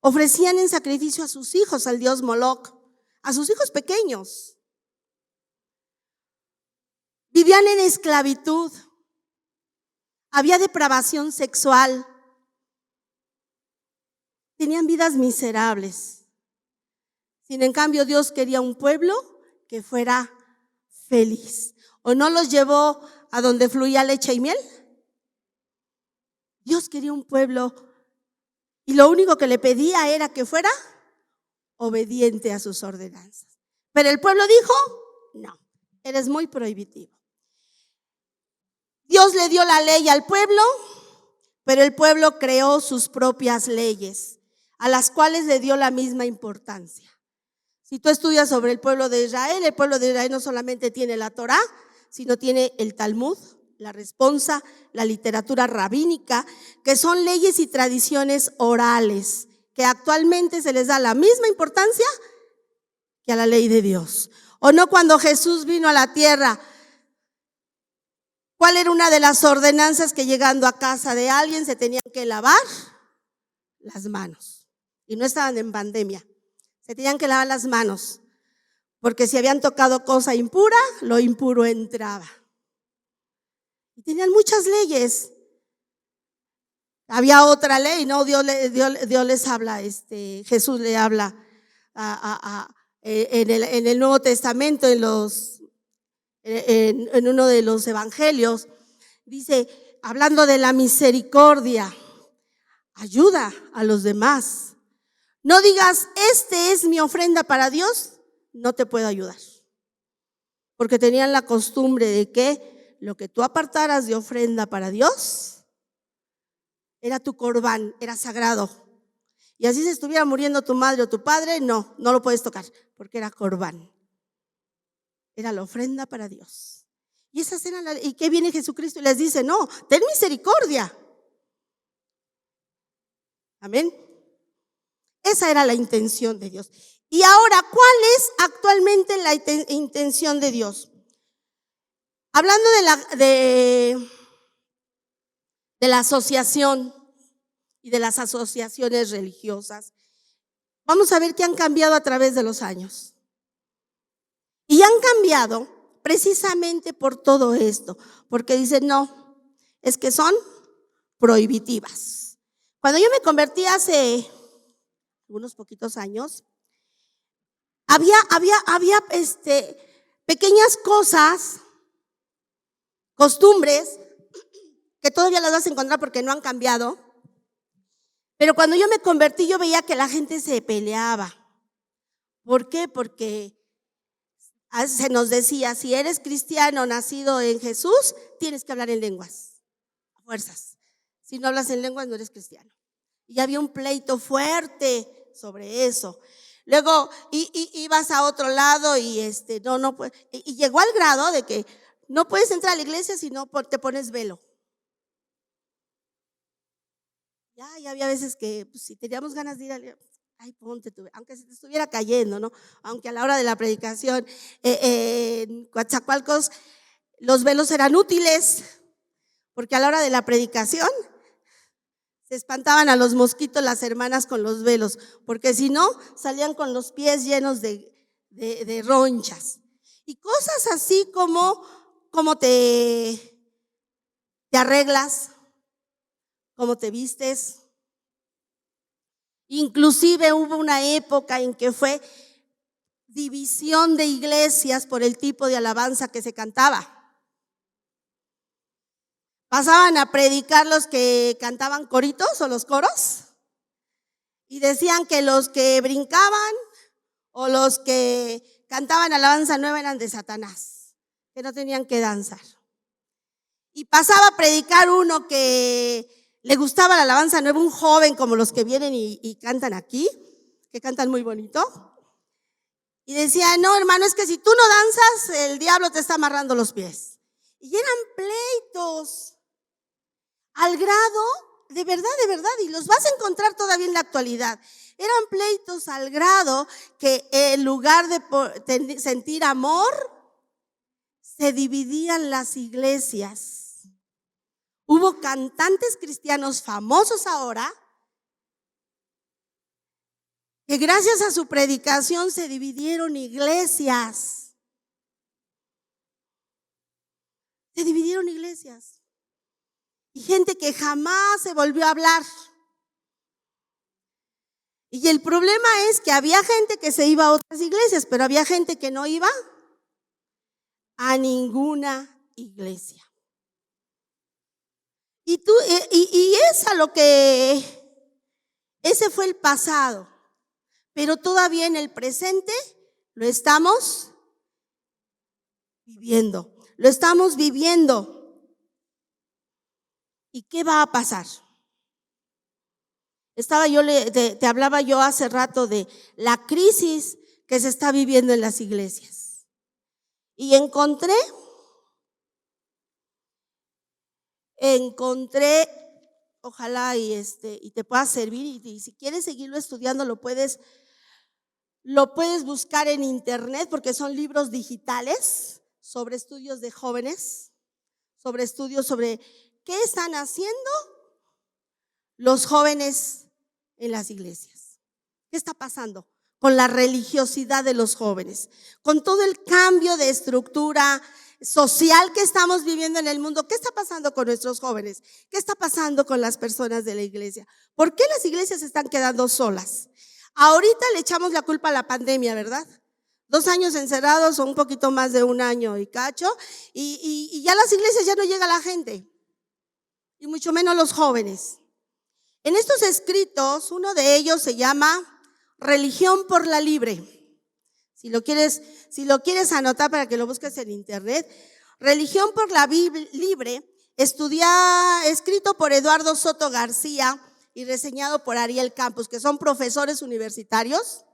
ofrecían en sacrificio a sus hijos al dios Moloch, a sus hijos pequeños. Vivían en esclavitud, había depravación sexual, tenían vidas miserables. Sin en cambio, Dios quería un pueblo que fuera feliz. ¿O no los llevó a donde fluía leche y miel? Dios quería un pueblo y lo único que le pedía era que fuera obediente a sus ordenanzas. Pero el pueblo dijo, no, eres muy prohibitivo. Dios le dio la ley al pueblo, pero el pueblo creó sus propias leyes, a las cuales le dio la misma importancia. Si tú estudias sobre el pueblo de Israel no solamente tiene la Torá, sino tiene el Talmud, la responsa, la literatura rabínica, que son leyes y tradiciones orales, que actualmente se les da la misma importancia que a la ley de Dios. ¿O no cuando Jesús vino a la tierra? ¿Cuál era una de las ordenanzas? Que llegando a casa de alguien se tenían que lavar las manos. Y no estaban en pandemia. Se tenían que lavar las manos, porque si habían tocado cosa impura, lo impuro entraba. Y tenían muchas leyes. Había otra ley, ¿no? Dios les habla, Jesús le habla en el Nuevo Testamento, en uno de los evangelios, dice, hablando de la misericordia, ayuda a los demás. No digas, es mi ofrenda para Dios, no te puedo ayudar. Porque tenían la costumbre de que lo que tú apartaras de ofrenda para Dios era tu corbán, era sagrado. Y así se estuviera muriendo tu madre o tu padre, no lo puedes tocar, porque era corbán. Era la ofrenda para Dios. Y esas eran ¿y qué viene Jesucristo y les dice? No, ten misericordia. Amén. Esa era la intención de Dios. Y ahora, ¿cuál es actualmente la intención de Dios? Hablando de la asociación y de las asociaciones religiosas, vamos a ver qué han cambiado a través de los años. Y han cambiado precisamente por todo esto, porque dicen, no, es que son prohibitivas. Cuando yo me convertí hace unos poquitos años, había pequeñas cosas, costumbres, que todavía las vas a encontrar porque no han cambiado. Pero cuando yo me convertí, yo veía que la gente se peleaba. ¿Por qué? Porque se nos decía, si eres cristiano nacido en Jesús, tienes que hablar en lenguas, a fuerzas. Si no hablas en lenguas, no eres cristiano. Y había un pleito fuerte sobre eso. Luego ibas a otro lado y y llegó al grado de que no puedes entrar a la iglesia si no te pones velo. Ya había veces que pues, si teníamos ganas de ir a ay, ponte tú, aunque se te estuviera cayendo, ¿no? Aunque a la hora de la predicación en Coatzacoalcos los velos eran útiles, porque a la hora de la predicación se espantaban a los mosquitos las hermanas con los velos, porque si no, salían con los pies llenos de ronchas. Y cosas así como te arreglas, cómo te vistes. Inclusive hubo una época en que fue división de iglesias por el tipo de alabanza que se cantaba. Pasaban a predicar los que cantaban coritos o los coros y decían que los que brincaban o los que cantaban alabanza nueva eran de Satanás, que no tenían que danzar. Y pasaba a predicar uno que le gustaba la alabanza nueva, un joven como los que vienen y cantan aquí, que cantan muy bonito. Y decía, no hermano, es que si tú no danzas, el diablo te está amarrando los pies. Y eran pleitos al grado, de verdad, y los vas a encontrar todavía en la actualidad. Eran pleitos al grado que en lugar de sentir amor, se dividían las iglesias. Hubo cantantes cristianos famosos ahora que gracias a su predicación se dividieron iglesias. Se dividieron iglesias. Y gente que jamás se volvió a hablar. Y el problema es que había gente que se iba a otras iglesias, pero había gente que no iba a ninguna iglesia. Y es a lo que, ese fue el pasado, pero todavía en el presente lo estamos viviendo, ¿Y qué va a pasar? Te hablaba yo hace rato de la crisis que se está viviendo en las iglesias. Y encontré, ojalá y te pueda servir, y si quieres seguirlo estudiando lo puedes buscar en internet, porque son libros digitales sobre estudios de jóvenes, sobre estudios sobre qué están haciendo los jóvenes en las iglesias. ¿Qué está pasando con la religiosidad de los jóvenes? Con todo el cambio de estructura social que estamos viviendo en el mundo. ¿Qué está pasando con nuestros jóvenes? ¿Qué está pasando con las personas de la iglesia? ¿Por qué las iglesias se están quedando solas? Ahorita le echamos la culpa a la pandemia, ¿verdad? 2 años encerrados o un poquito más de 1 año y cacho, y ya las iglesias ya no llega la gente, y mucho menos los jóvenes. En estos escritos, uno de ellos se llama Religión por la Libre. Si lo quieres anotar para que lo busques en internet, Religión por la Libre, escrito por Eduardo Soto García y reseñado por Ariel Campos, que son profesores universitarios.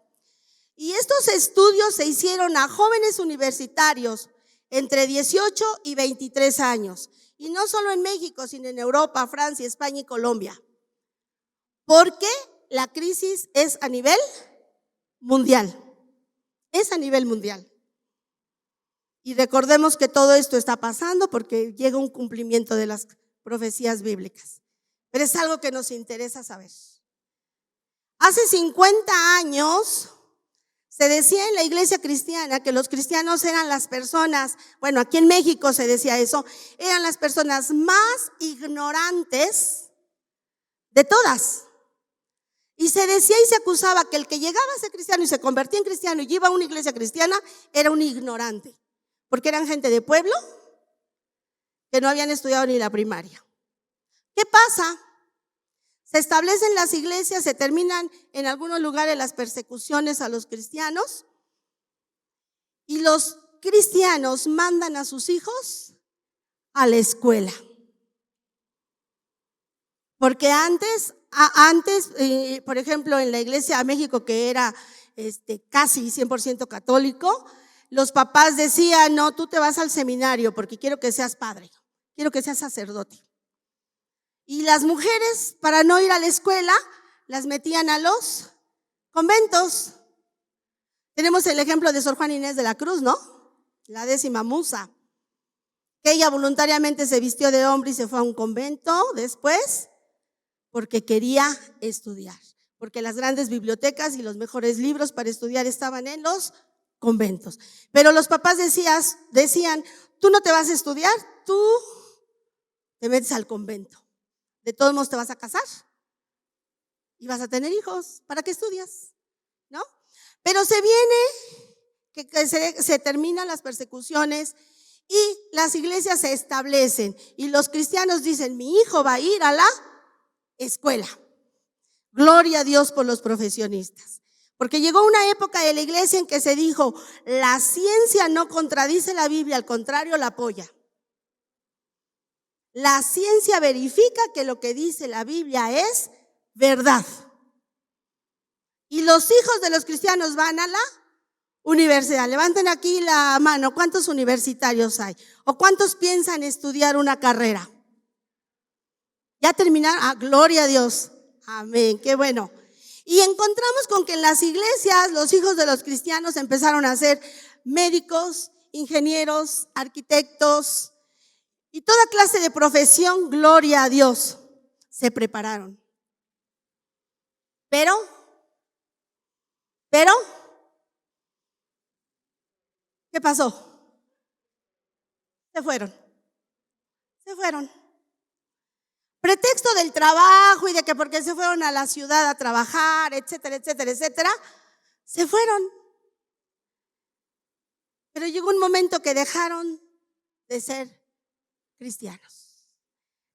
Y estos estudios se hicieron a jóvenes universitarios entre 18 y 23 años. Y no solo en México, sino en Europa, Francia, España y Colombia. Porque la crisis es a nivel mundial. Es a nivel mundial. Y recordemos que todo esto está pasando porque llega un cumplimiento de las profecías bíblicas. Pero es algo que nos interesa saber. Hace 50 años se decía en la iglesia cristiana que los cristianos eran las personas, bueno, aquí en México se decía eso, eran las personas más ignorantes de todas. Y se decía y se acusaba que el que llegaba a ser cristiano y se convertía en cristiano y iba a una iglesia cristiana era un ignorante, porque eran gente de pueblo que no habían estudiado ni la primaria. ¿Qué pasa? Se establecen las iglesias, se terminan en algunos lugares las persecuciones a los cristianos y los cristianos mandan a sus hijos a la escuela. Porque antes, por ejemplo, en la iglesia de México, que era casi 100% católico, los papás decían, no, tú te vas al seminario porque quiero que seas padre, quiero que seas sacerdote. Y las mujeres, para no ir a la escuela, las metían a los conventos. Tenemos el ejemplo de Sor Juana Inés de la Cruz, ¿no? La 10ª musa, que ella voluntariamente se vistió de hombre y se fue a un convento después porque quería estudiar, porque las grandes bibliotecas y los mejores libros para estudiar estaban en los conventos. Pero los papás decían, tú no te vas a estudiar, tú te metes al convento. De todos modos te vas a casar y vas a tener hijos. ¿Para qué estudias? ¿No? Pero se viene que se terminan las persecuciones y las iglesias se establecen y los cristianos dicen, mi hijo va a ir a la escuela. Gloria a Dios por los profesionistas. Porque llegó una época de la iglesia en que se dijo, la ciencia no contradice la Biblia, al contrario la apoya. La ciencia verifica que lo que dice la Biblia es verdad. Y los hijos de los cristianos van a la universidad. Levanten aquí la mano, ¿cuántos universitarios hay? ¿O cuántos piensan estudiar una carrera? ¿Ya terminaron? Gloria a Dios. Amén, qué bueno. Y encontramos con que en las iglesias los hijos de los cristianos empezaron a ser médicos, ingenieros, arquitectos y toda clase de profesión, gloria a Dios, se prepararon. Pero, ¿qué pasó? Se fueron. Pretexto del trabajo y de que porque se fueron a la ciudad a trabajar, etcétera, etcétera, etcétera, se fueron. Pero llegó un momento que dejaron de ser cristianos.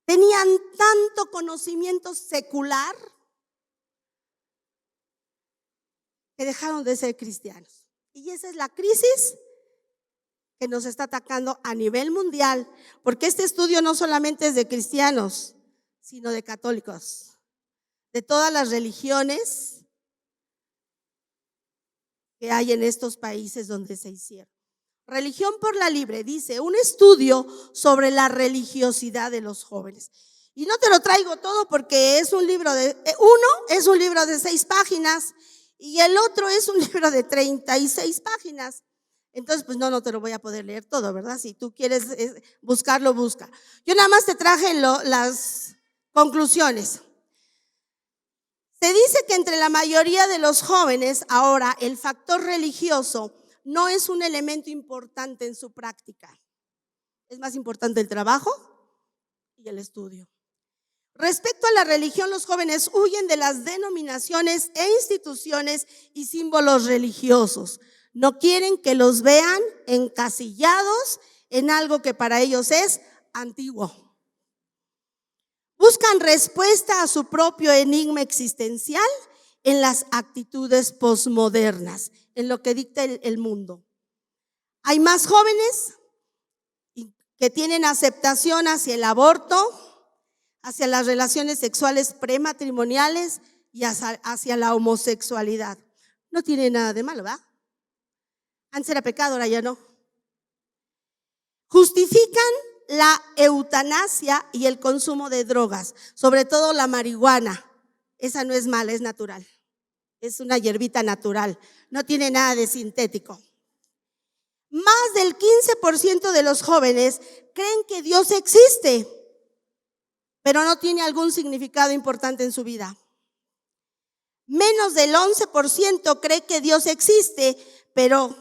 Tenían tanto conocimiento secular que dejaron de ser cristianos. Y esa es la crisis que nos está atacando a nivel mundial, porque este estudio no solamente es de cristianos, sino de católicos, de todas las religiones que hay en estos países donde se hicieron. Religión por la Libre dice, un estudio sobre la religiosidad de los jóvenes. Y no te lo traigo todo porque es un libro uno es un libro de 6 páginas y el otro es un libro de 36 páginas. Entonces, pues no te lo voy a poder leer todo, ¿verdad? Si tú quieres buscarlo, busca. Yo nada más te traje las conclusiones. Se dice que entre la mayoría de los jóvenes ahora el factor religioso no es un elemento importante en su práctica. Es más importante el trabajo y el estudio. Respecto a la religión, los jóvenes huyen de las denominaciones e instituciones y símbolos religiosos. No quieren que los vean encasillados en algo que para ellos es antiguo. Buscan respuesta a su propio enigma existencial en las actitudes posmodernas, en lo que dicta el mundo. Hay más jóvenes que tienen aceptación hacia el aborto, hacia las relaciones sexuales prematrimoniales y hacia la homosexualidad. No tiene nada de malo, ¿verdad? Antes era pecado, ahora ya no. Justifican la eutanasia y el consumo de drogas, sobre todo la marihuana. Esa no es mala, es natural. Es una hierbita natural, no tiene nada de sintético. Más del 15% de los jóvenes creen que Dios existe, pero no tiene algún significado importante en su vida. Menos del 11% cree que Dios existe, pero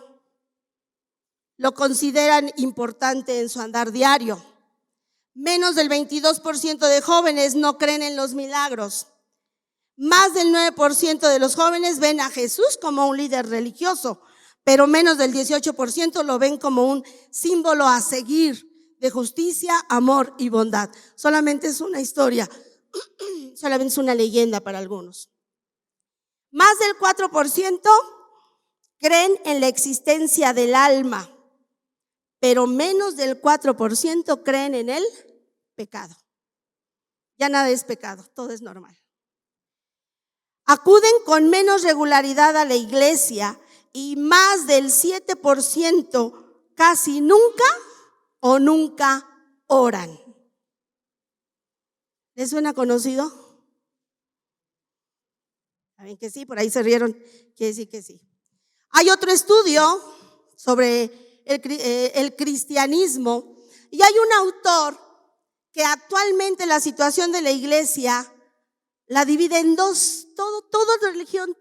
lo consideran importante en su andar diario. Menos del 22% de jóvenes no creen en los milagros. Más del 9% de los jóvenes ven a Jesús como un líder religioso, pero menos del 18% lo ven como un símbolo a seguir de justicia, amor y bondad. Solamente es una historia, solamente es una leyenda para algunos. Más del 4% creen en la existencia del alma, pero menos del 4% creen en el pecado. Ya nada es pecado, todo es normal. acuden con menos regularidad a la iglesia y más del 7% casi nunca o nunca oran. ¿Les suena conocido? ¿Saben que sí? Por ahí se rieron. Quiere decir que sí. Hay otro estudio sobre el cristianismo y hay un autor que actualmente la situación de la iglesia la divide en dos. Toda religión,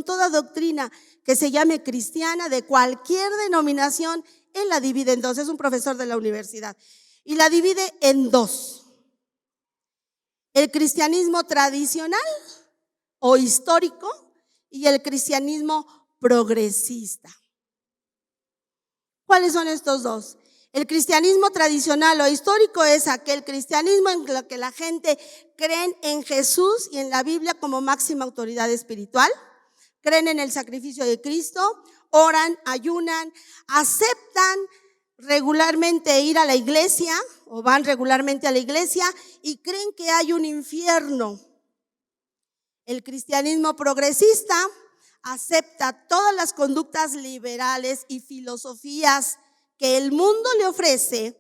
toda doctrina que se llame cristiana de cualquier denominación, él la divide en dos. Es un profesor de la universidad y la divide en dos: el cristianismo tradicional o histórico y el cristianismo progresista. ¿Cuáles son estos dos? El cristianismo tradicional o histórico es aquel cristianismo en el que la gente cree en Jesús y en la Biblia como máxima autoridad espiritual, creen en el sacrificio de Cristo, oran, ayunan, aceptan regularmente ir a la iglesia o van regularmente a la iglesia y creen que hay un infierno. El cristianismo progresista acepta todas las conductas liberales y filosofías que el mundo le ofrece.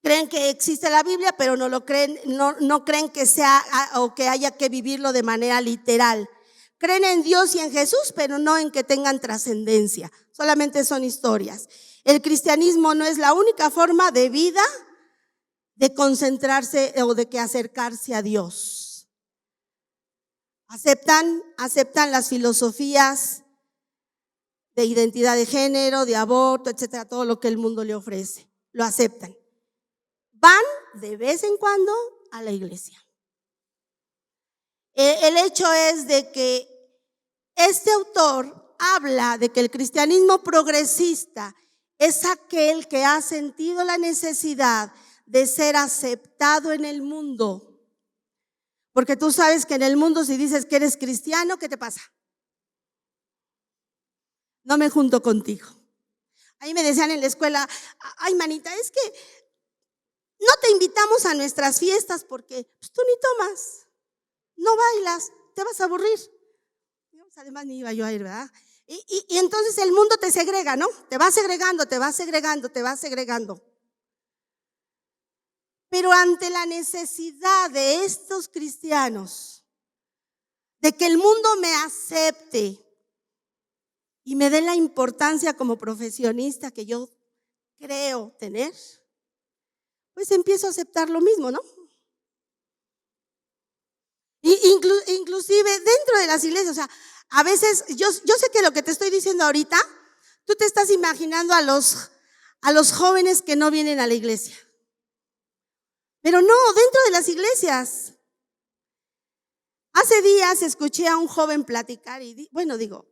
Creen que existe la Biblia, pero no creen que sea o que haya que vivirlo de manera literal. Creen en Dios y en Jesús, pero no en que tengan trascendencia. Solamente son historias. El cristianismo no es la única forma de vida de concentrarse o de que acercarse a Dios. Aceptan las filosofías de identidad de género, de aborto, etcétera, todo lo que el mundo le ofrece. Lo aceptan. Van de vez en cuando a la iglesia. El hecho es de que este autor habla de que el cristianismo progresista es aquel que ha sentido la necesidad de ser aceptado en el mundo. Porque tú sabes que en el mundo, si dices que eres cristiano, ¿qué te pasa? No me junto contigo. Ahí me decían en la escuela: ay, manita, es que no te invitamos a nuestras fiestas porque pues, tú ni tomas, no bailas, te vas a aburrir. Además ni iba yo a ir, ¿verdad? Y entonces el mundo te segrega, ¿no? Te va segregando. Pero ante la necesidad de estos cristianos de que el mundo me acepte y me dé la importancia como profesionista que yo creo tener, pues empiezo a aceptar lo mismo, ¿no? Inclusive dentro de las iglesias, o sea, a veces yo sé que lo que te estoy diciendo ahorita, tú te estás imaginando a los jóvenes que no vienen a la iglesia. Pero no, dentro de las iglesias. Hace días escuché a un joven platicar y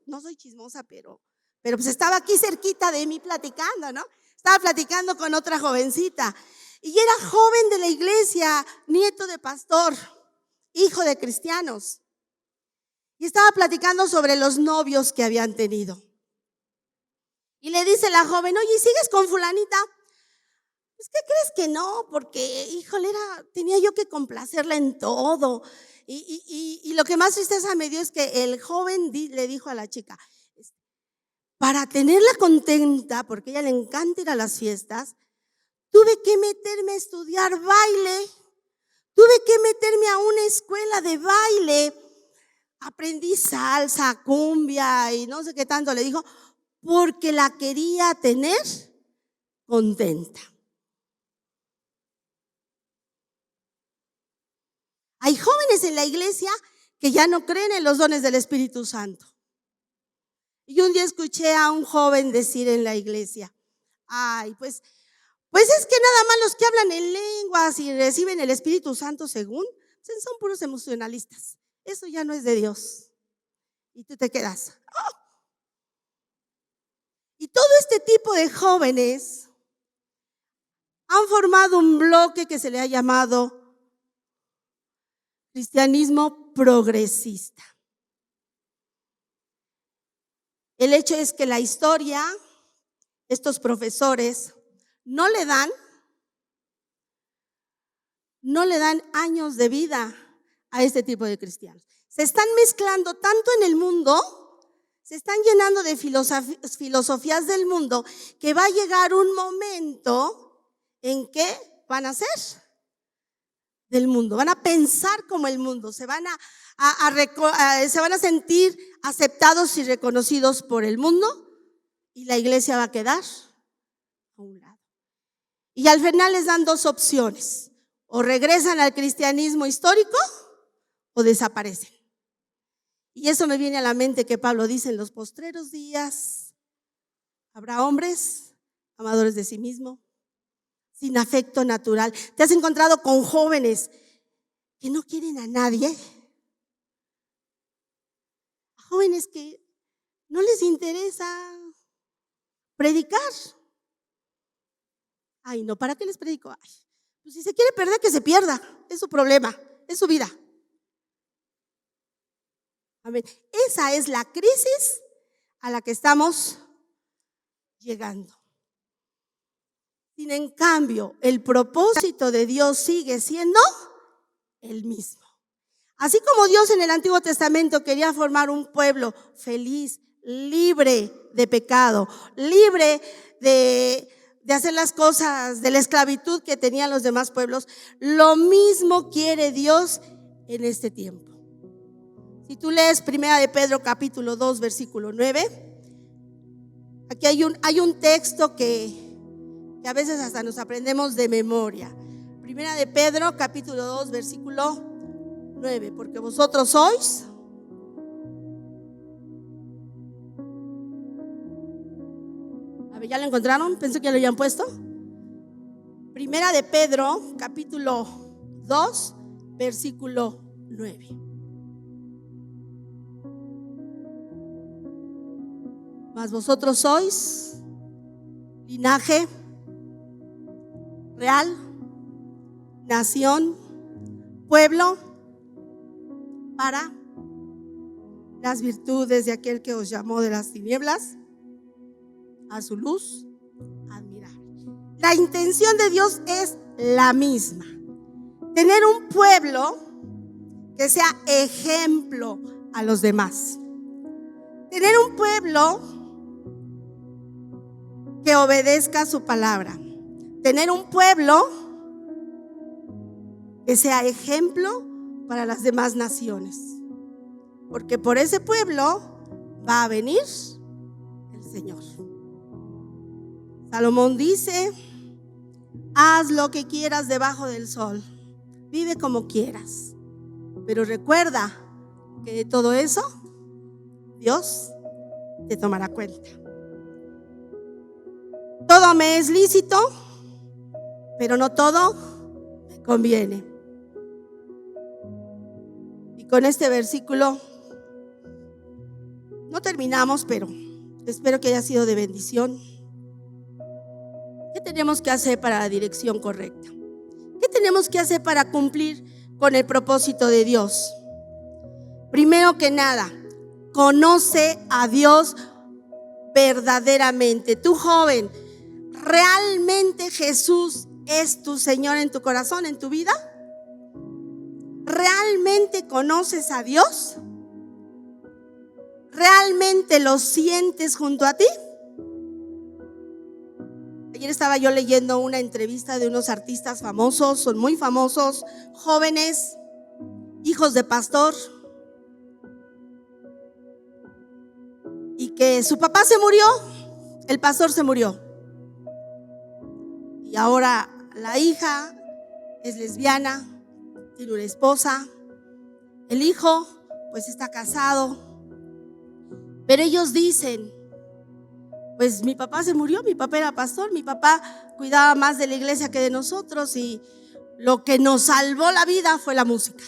no soy chismosa, pero pues estaba aquí cerquita de mí platicando, ¿no? Estaba platicando con otra jovencita y era joven de la iglesia, nieto de pastor, hijo de cristianos. Y estaba platicando sobre los novios que habían tenido. Y le dice la joven: oye, ¿sigues con fulanita? Pues, ¿qué crees que no? Porque, híjole, tenía yo que complacerla en todo. Y lo que más tristeza me dio es que el joven le dijo a la chica: para tenerla contenta, porque a ella le encanta ir a las fiestas, tuve que meterme a estudiar baile, tuve que meterme a una escuela de baile, aprendí salsa, cumbia y no sé qué tanto, le dijo, porque la quería tener contenta. Hay jóvenes en la iglesia que ya no creen en los dones del Espíritu Santo. Y un día escuché a un joven decir en la iglesia: ay, pues es que nada más los que hablan en lenguas y reciben el Espíritu Santo son puros emocionalistas. Eso ya no es de Dios. Y tú te quedas. ¡Oh! Y todo este tipo de jóvenes han formado un bloque que se le ha llamado cristianismo progresista. El hecho es que la historia, estos profesores no le dan años de vida a este tipo de cristianos. Se están mezclando tanto en el mundo, se están llenando de filosofías del mundo, que va a llegar un momento en que van a ser del mundo, van a pensar como el mundo, se van a sentir aceptados y reconocidos por el mundo, y la iglesia va a quedar a un lado. Y al final les dan dos opciones: o regresan al cristianismo histórico o desaparecen. Y eso me viene a la mente que Pablo dice: en los postreros días habrá hombres amadores de sí mismos, sin afecto natural. ¿Te has encontrado con jóvenes que no quieren a nadie? Jóvenes que no les interesa predicar. Ay, no, ¿para qué les predico? Ay, pues si se quiere perder, que se pierda. Es su problema, es su vida. Amén. Esa es la crisis a la que estamos llegando. Sin en cambio, el propósito de Dios sigue siendo el mismo. Así como Dios en el Antiguo Testamento quería formar un pueblo feliz, libre de pecado, libre de hacer las cosas de la esclavitud que tenían los demás pueblos, lo mismo quiere Dios en este tiempo. Si tú lees 1 de Pedro capítulo 2 versículo 9, aquí hay un texto que a veces hasta nos aprendemos de memoria. 1 de Pedro capítulo 2 versículo 9, porque vosotros sois ¿ya lo encontraron? Pensé que ya lo habían puesto. 1 de Pedro capítulo 2 versículo 9. Mas vosotros sois linaje real, nación, pueblo, para las virtudes de aquel que os llamó de las tinieblas a su luz admirable. La intención de Dios es la misma: tener un pueblo que sea ejemplo a los demás, tener un pueblo que obedezca su palabra, tener un pueblo que sea ejemplo para las demás naciones, porque por ese pueblo va a venir el Señor. Salomón dice: haz lo que quieras debajo del sol, vive como quieras, pero recuerda que de todo eso Dios te tomará cuenta. Todo me es lícito, pero no todo me conviene. Y con este versículo no terminamos, pero espero que haya sido de bendición. ¿Qué tenemos que hacer para la dirección correcta? ¿Qué tenemos que hacer para cumplir con el propósito de Dios? Primero que nada, conoce a Dios verdaderamente. Tú, joven, ¿realmente Jesús es tu Señor en tu corazón, en tu vida? ¿Realmente conoces a Dios? ¿Realmente lo sientes junto a ti? Ayer estaba yo leyendo una entrevista de unos artistas famosos, son muy famosos, jóvenes, hijos de pastor, y que su papá se murió, el pastor se murió, y ahora la hija es lesbiana, tiene una esposa, el hijo pues está casado, pero ellos dicen: pues mi papá se murió, mi papá era pastor, mi papá cuidaba más de la iglesia que de nosotros, y lo que nos salvó la vida fue la música.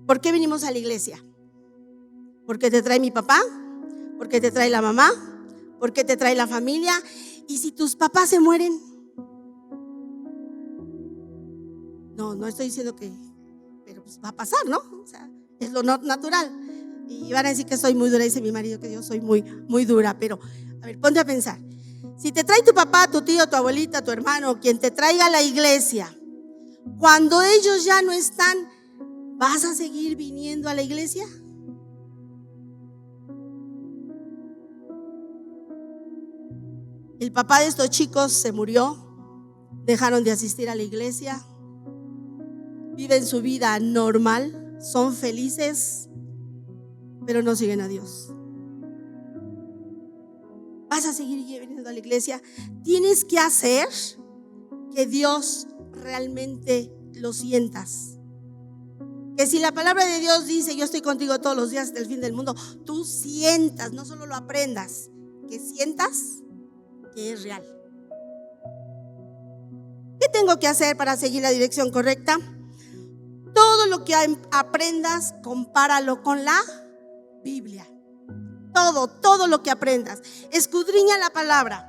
¿Por qué venimos a la iglesia? ¿Porque te trae mi papá? ¿Porque te trae la mamá? ¿Porque te trae la familia? ¿Y si tus papás se mueren? No estoy diciendo que, pero pues va a pasar, ¿no? O sea, es lo natural. Y van a decir que soy muy dura, dice mi marido que yo soy muy, muy dura, pero a ver, ponte a pensar. Si te trae tu papá, tu tío, tu abuelita, tu hermano, quien te traiga a la iglesia, Cuando ellos ya no están, ¿vas a seguir viniendo a la iglesia? El papá de estos chicos se murió, dejaron de asistir a la iglesia, viven su vida normal, son felices, pero no siguen a Dios. ¿Vas a seguir viniendo a la iglesia? Tienes que hacer que Dios realmente lo sientas. Que si la palabra de Dios dice: yo estoy contigo todos los días hasta el fin del mundo, tú sientas, no solo lo aprendas, que sientas que es real. ¿Qué tengo que hacer para seguir la dirección correcta? Todo lo que aprendas, compáralo con la Biblia. Todo lo que aprendas, escudriña la palabra.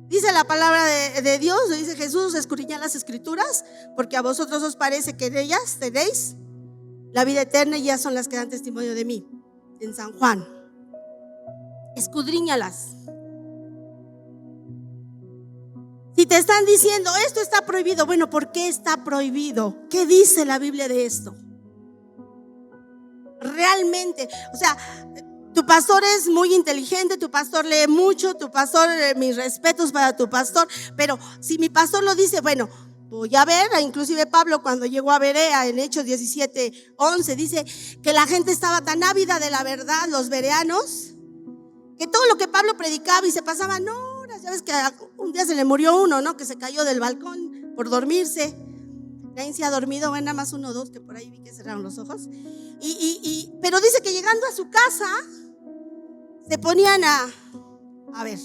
Dice la palabra de Dios, dice Jesús: escudriñad las escrituras, porque a vosotros os parece que en ellas tenéis la vida eterna, y ellas son las que dan testimonio de mí. En San Juan, escudriñalas. Si te están diciendo esto está prohibido, bueno, ¿por qué está prohibido? ¿Qué dice la Biblia de esto? Realmente, o sea, tu pastor es muy inteligente, tu pastor lee mucho, tu pastor, mis respetos para tu pastor, pero si mi pastor lo dice, bueno, voy a ver. Inclusive Pablo, cuando llegó a Berea en Hechos 17:11, dice que la gente estaba tan ávida de la verdad, los bereanos, que todo lo que Pablo predicaba y se pasaban horas. Ya ves que un día se le murió uno, ¿no? Que se cayó del balcón por dormirse. Nadie se ha dormido, bueno, nada más 1 o 2 que por ahí vi que cerraron los ojos. Pero dice que llegando a su casa se ponían a ver,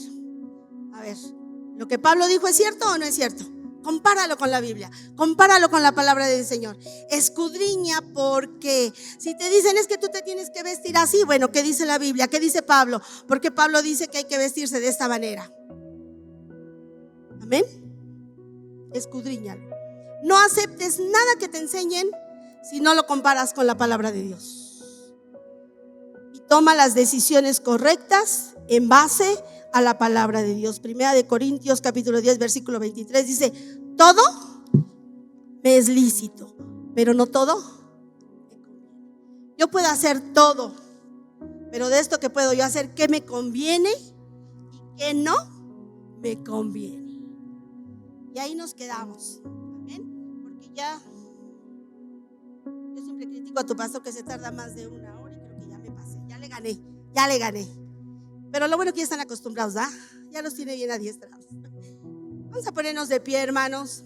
¿lo que Pablo dijo es cierto o no es cierto? Compáralo con la Biblia, compáralo con la palabra del Señor. Escudriña, porque si te dicen es que tú te tienes que vestir así, bueno, ¿qué dice la Biblia? ¿Qué dice Pablo? Porque Pablo dice que hay que vestirse de esta manera. Amén. Escudriñalo. No aceptes nada que te enseñen si no lo comparas con la palabra de Dios. Y toma las decisiones correctas en base a la palabra de Dios. Primera de Corintios capítulo 10 versículo 23 dice: todo me es lícito, pero no todo me conviene. Yo puedo hacer todo, pero de esto que puedo yo hacer, ¿qué me conviene y qué no me conviene? Y ahí nos quedamos. Amén. Porque yo siempre critico a tu pastor que se tarda más de 1 hora, y creo que ya me pasé, ya le gané. Pero lo bueno que ya están acostumbrados, ya los tiene bien adiestrados. Vamos a ponernos de pie, hermanos.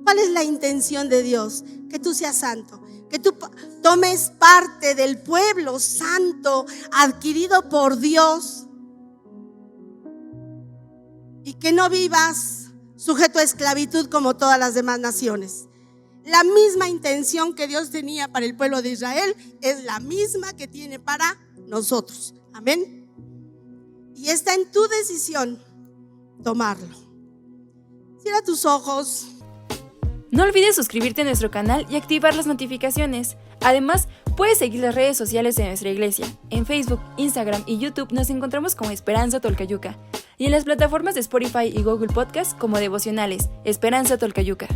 ¿Cuál es la intención de Dios? Que tú seas santo, que tú tomes parte del pueblo santo adquirido por Dios, y que no vivas sujeto a esclavitud como todas las demás naciones. La misma intención que Dios tenía para el pueblo de Israel es la misma que tiene para nosotros. Amén. Y está en tu decisión tomarlo. Cierra tus ojos. No olvides suscribirte a nuestro canal y activar las notificaciones. Además, puedes seguir las redes sociales de nuestra iglesia. En Facebook, Instagram y YouTube nos encontramos como Esperanza Tolcayuca. Y en las plataformas de Spotify y Google Podcast como Devocionales, Esperanza Tolcayuca.